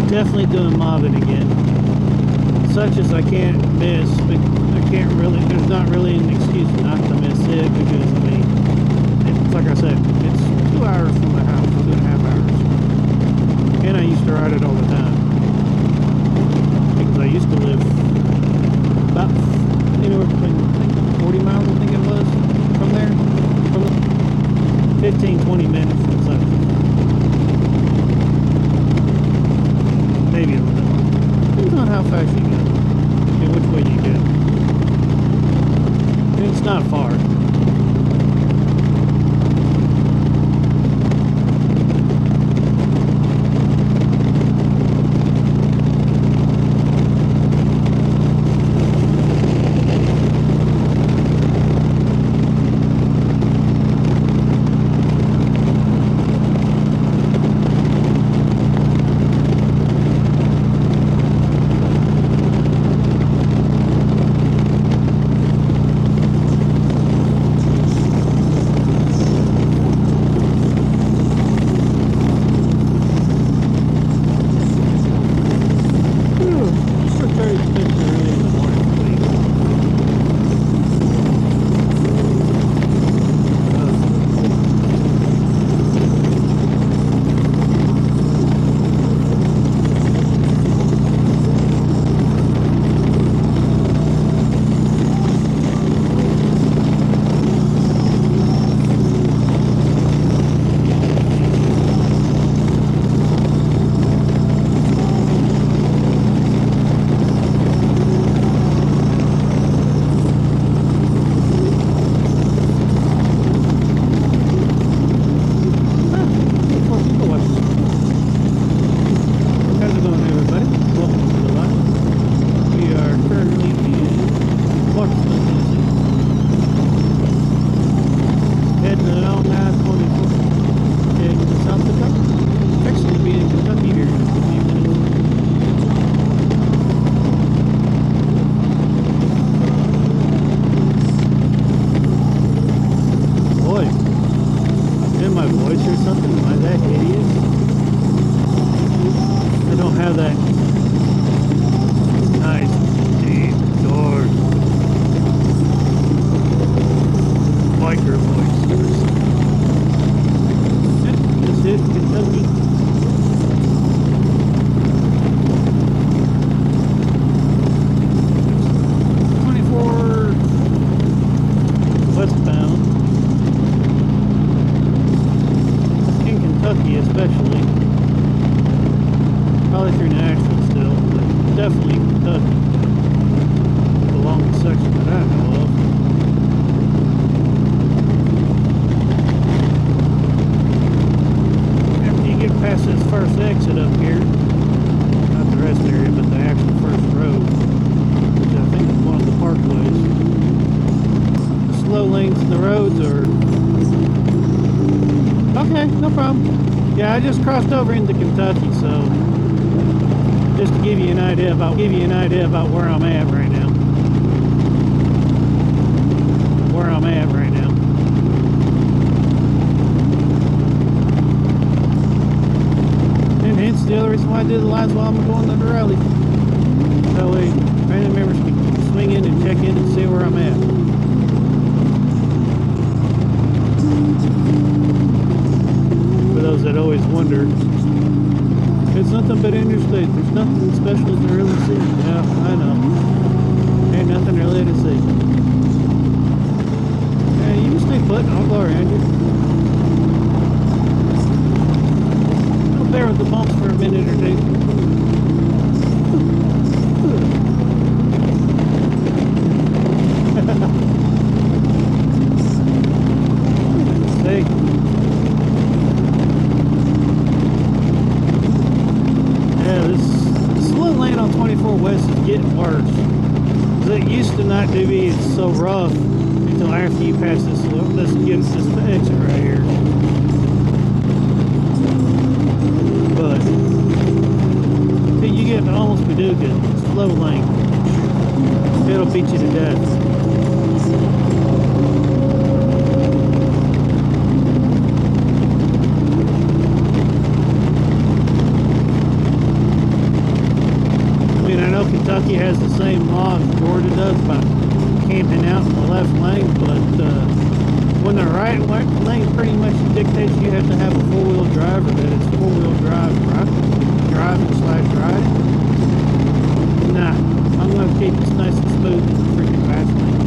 Definitely doing mobbing again. Suches I can't miss, but I can't really, there's not really an excuse not to miss it because, I mean, it's like I said, it's 2 hours from the house, 2.5 hours. And I used to ride it all the time. Because I used to live about anywhere between 40 miles, I think it was, from there. From 15, 20 minutes from Suches. Maybe a little bit. Depends on how fast you go and which way you go. And it's not far. in my voice or something? Am I that hideous? I don't have that nice deep dark biker voice. That's it, Kentucky. Westbound in Kentucky, especially, probably through Nashville still, but definitely Kentucky, the longest section that I know of. After you get past this first exit up here, not the rest area, but the actual first road, which I think is one of the parkways. Slow lanes in the roads are okay, no problem. Yeah, I just crossed over into Kentucky, so just to give you an idea about where I'm at right now. And hence the other reason why I did the lines while I'm going to the rally. That way family members can swing in and check in and see where I'm at. For those that always wonder, it's nothing but interstate. There's nothing special to really see. Yeah, I know. Ain't nothing really to see. Yeah, you can stay put and I'll go around you. I'll bear with the bumps for a minute or two. See? Yeah, this slow lane on 24 West is getting worse. It used to not to be so rough until after you pass this exit right here. But until you get to almost Paducah, slow lane, it'll beat you to death. Kentucky has the same law as Georgia does about camping out in the left lane, but when the right lane pretty much dictates you have to have a four-wheel drive, or that it's four-wheel drive driving slash riding. Nah, I'm going to keep this nice and smooth in the freaking fast lane.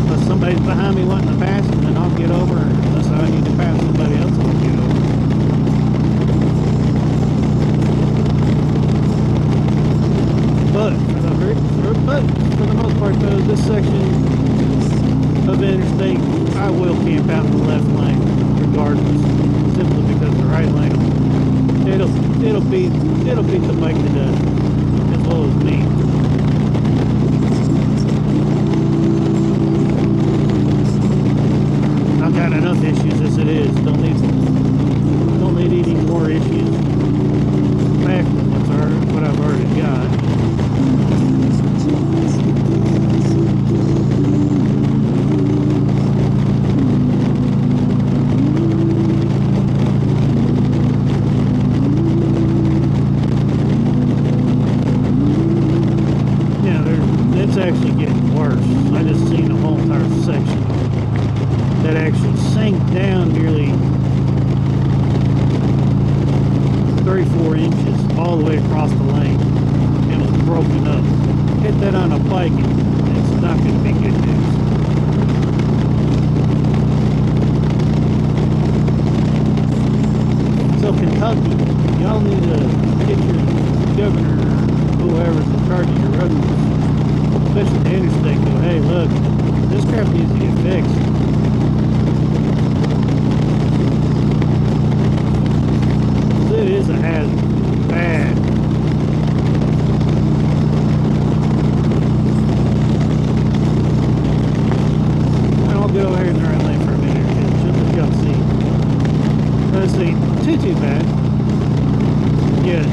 Unless somebody's behind me wanting to pass, and then I'll get over, unless I need to pass somebody else, I'll get over. But for the most part, though, this section of interstate, I will camp out in the left lane, regardless, simply because the right lane, it'll beat the bike to death, as well as me. I've got enough issues as it is. Don't need any more issues. Back to what I've already got. It's actually getting worse. I just seen a whole entire section that actually sank down nearly 3-4 inches all the way across the lane and was broken up. Hit that on a bike and it's not going to be good news. So Kentucky, y'all need to get your governor or whoever's in charge of your roads, especially the interstate, go, hey look, this crap needs to get fixed. It is a hazard. Bad. I'll get over here in the right lane for a minute or two, just so y'all see. This ain't too bad. Yeah.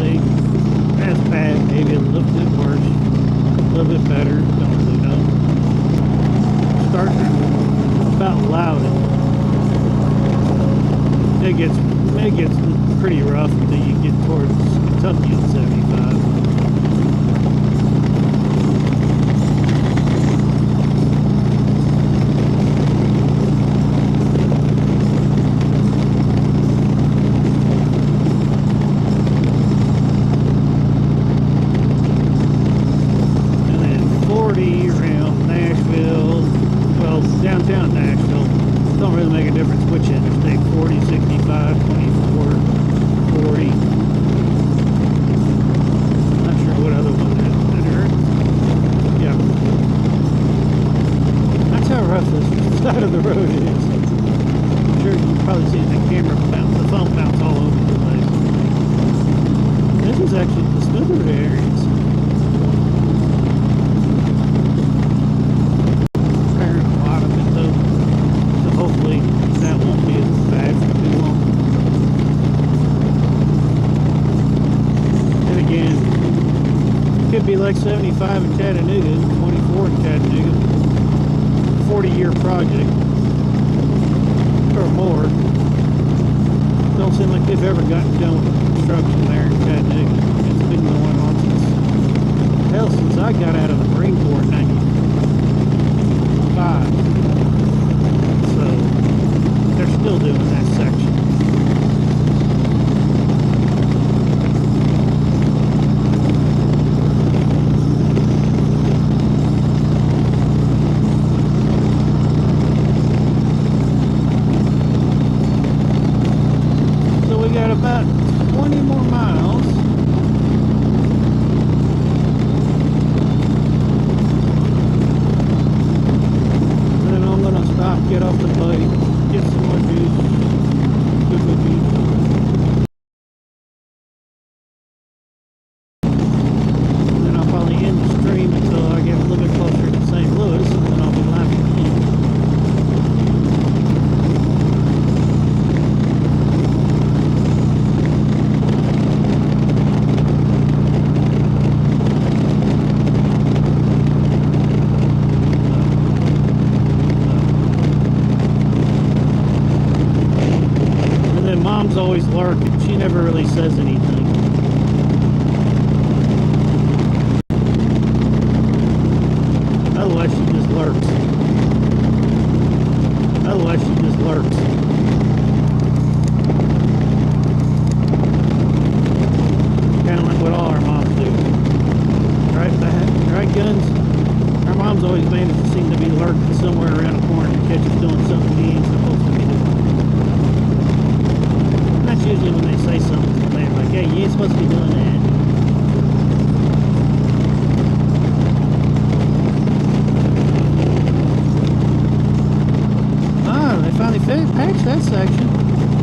say as bad, maybe a little bit worse, a little bit better, don't really know. Starting about loud. It gets pretty rough until you get towards Kentucky at 75. Downtown Nashville, don't really make a difference which interstate, 40, 65, 24, 40. Not sure what other one that hurt. Yeah. That's how rough this side of the road is. I'm sure you can probably see the camera bounce, the phone bounce all over the place. This is actually the smoother areas. Be like 75 in Chattanooga, 24 in Chattanooga, 40-year project or more. Don't seem like they've ever gotten done with construction there in Chattanooga. It's been going on since I got out of the Marine Corps in 95. So they're still doing that section. About 20 more miles. And then I'm gonna stop, get off the bike, get some more juice, good juice. And then I'll probably end the stream until I get a little bit closer to St. Louis, and then I'll be lapping again. Mom's always lurking. She never really says anything. Otherwise, she just lurks. Kind of like what all our moms do. Right, guns? Our mom's always managed to seem to be lurking somewhere around the corner to catch us doing something we ain't supposed to be doing. That's usually when they say something, they're like, hey, you ain't supposed to be doing that. Ah, they finally patched that section.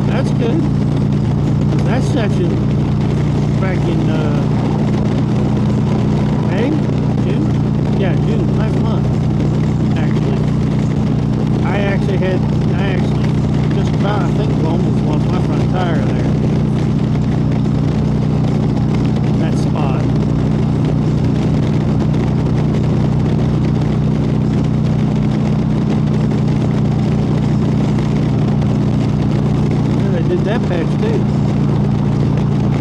That's good. That section back in May? June? Yeah, June, last month. Actually. I actually just about, I think, almost lost my front tire there. That spot. Yeah, they did that patch too.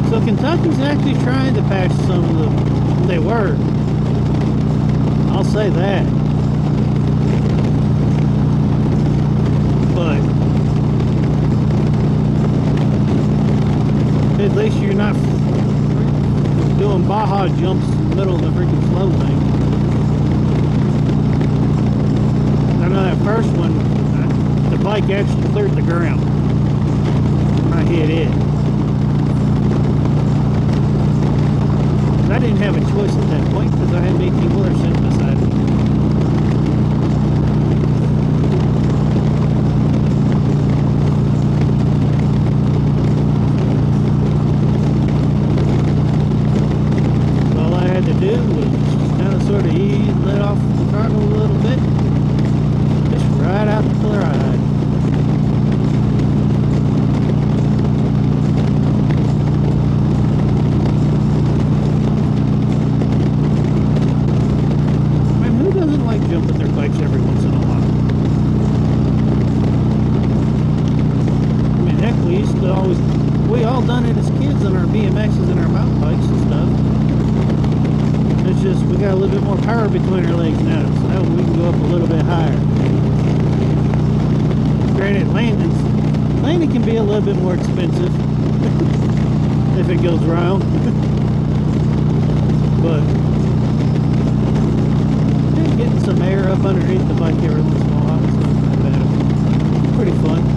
So Kentucky's actually trying to patch some of the. They were. I'll say that. But at least you're not doing Baja jumps in the middle of the freaking slow thing. I know that first one, the bike actually cleared the ground when I hit it. I didn't have a choice at that point because I had 18-wheeler sitting beside me. Sort of let off the throttle a little bit, just right out the chloride. got a little bit more power between our legs now, so now we can go up a little bit higher. Granted, landing can be a little bit more expensive if it goes wrong. But yeah, getting some air up underneath the bike every once in a while is not that bad. Pretty fun.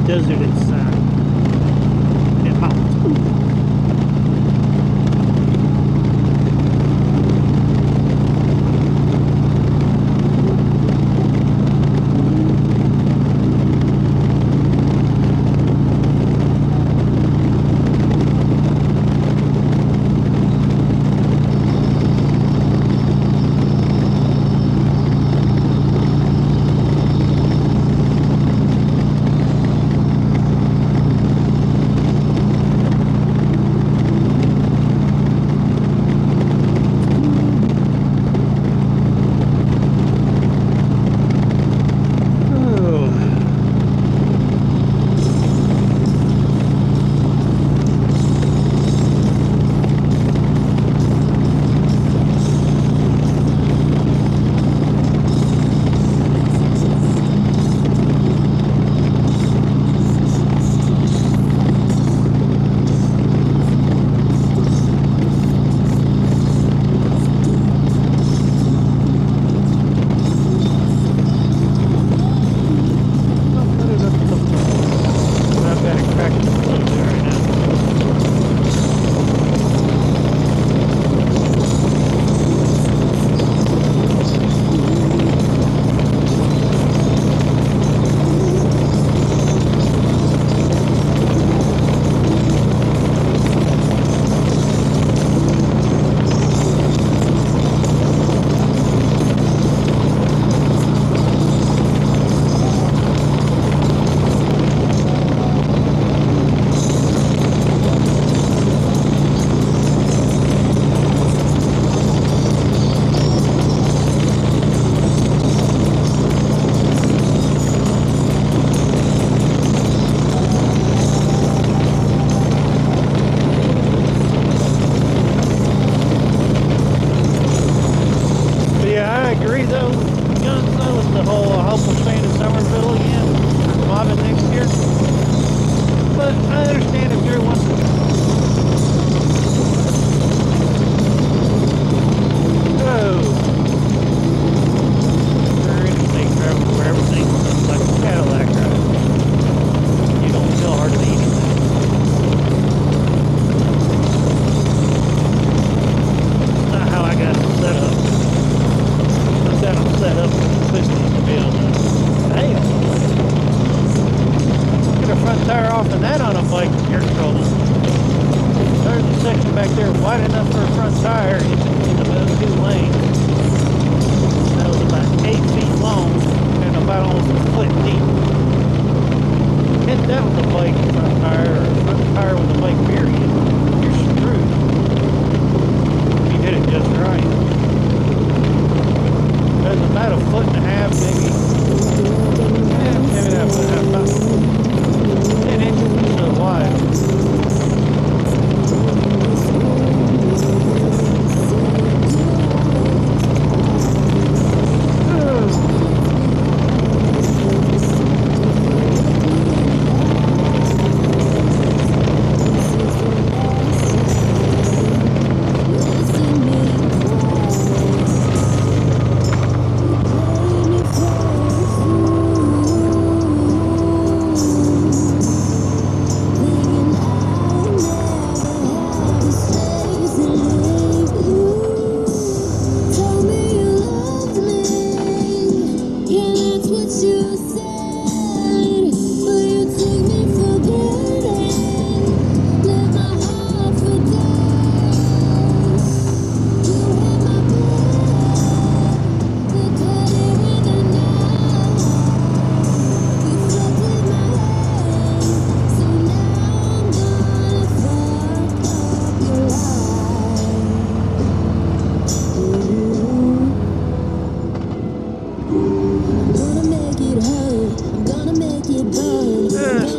Desert inside and mountains.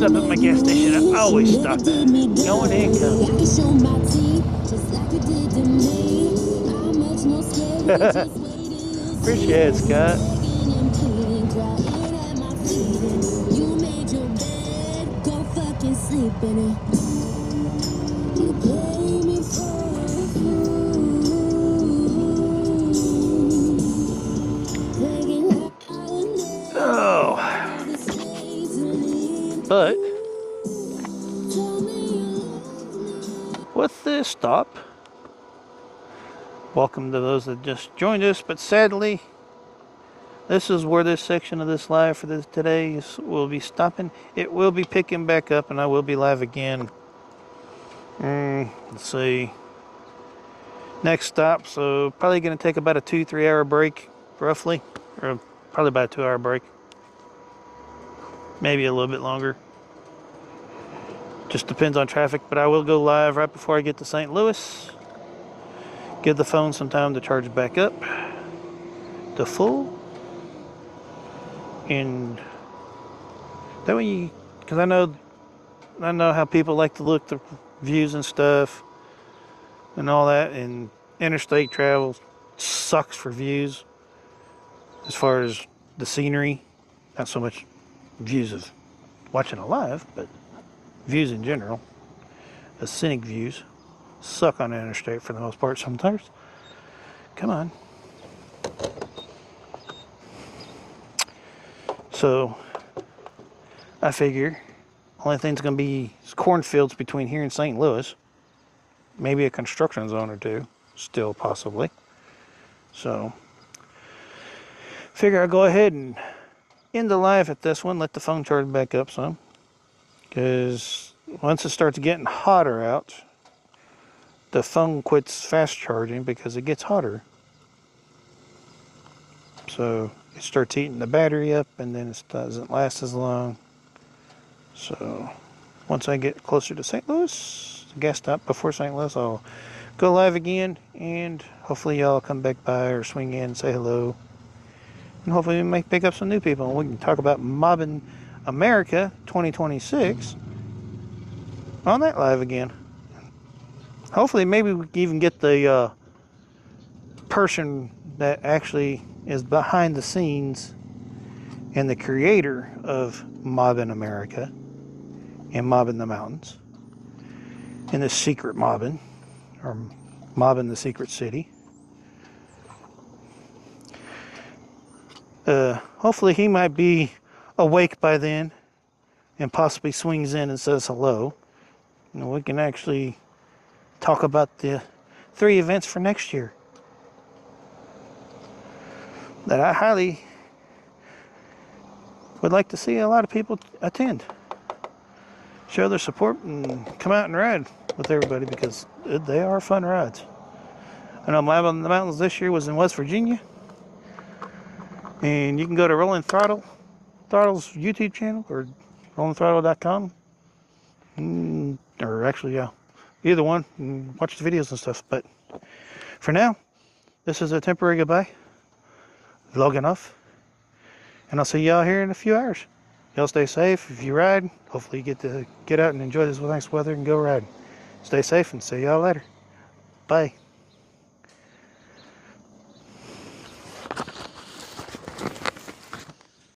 stop at my gas station. I always stop at. Going and coming. Appreciate it, Scott. You made your bed, go fucking sleep in it. You play me for a fool. Oh. But with this stop, welcome to those that just joined us, but sadly, this is where this section of this live for this today will be stopping. It will be picking back up, and I will be live again. Let's see. Next stop, so probably going to take about a 2-3 hour break, roughly, or probably about a 2 hour break. Maybe a little bit longer. Just depends on traffic, but I will go live right before I get to St. Louis. Give the phone some time to charge back up to full. And that way, because I know how people like to look the views and stuff and all that, and interstate travel sucks for views as far as the scenery, not so much views of watching a live, but views in general. The scenic views suck on the interstate for the most part sometimes. Come on. So I figure only thing's going to be cornfields between here and St. Louis. Maybe a construction zone or two, still possibly. So figure I'll go ahead and end the live at this one, let the phone charge back up some. Because once it starts getting hotter out, the phone quits fast charging because it gets hotter. So it starts eating the battery up, and then it doesn't last as long. So once I get closer to St. Louis, the gas stop before St. Louis, I'll go live again, and hopefully y'all come back by or swing in and say hello. And hopefully we might pick up some new people, and we can talk about Mobbing America 2026 on that live again. Hopefully maybe we can even get the person that actually is behind the scenes and the creator of Mobbing America and Mobbing the Mountains and the secret mobbing, or Mobbing the Secret City. Hopefully he might be awake by then and possibly swings in and says hello. And we can actually talk about the 3 events for next year that I highly would like to see a lot of people attend. Show their support and come out and ride with everybody, because they are fun rides. I know Mobbing the Mountains this year was in West Virginia. And you can go to Throttle's YouTube channel, or rollingthrottle.com. Or actually, yeah, either one, and watch the videos and stuff. But for now, this is a temporary goodbye. Logging off. And I'll see y'all here in a few hours. Y'all stay safe. If you ride, hopefully you get to get out and enjoy this nice weather and go ride. Stay safe, and see y'all later. Bye.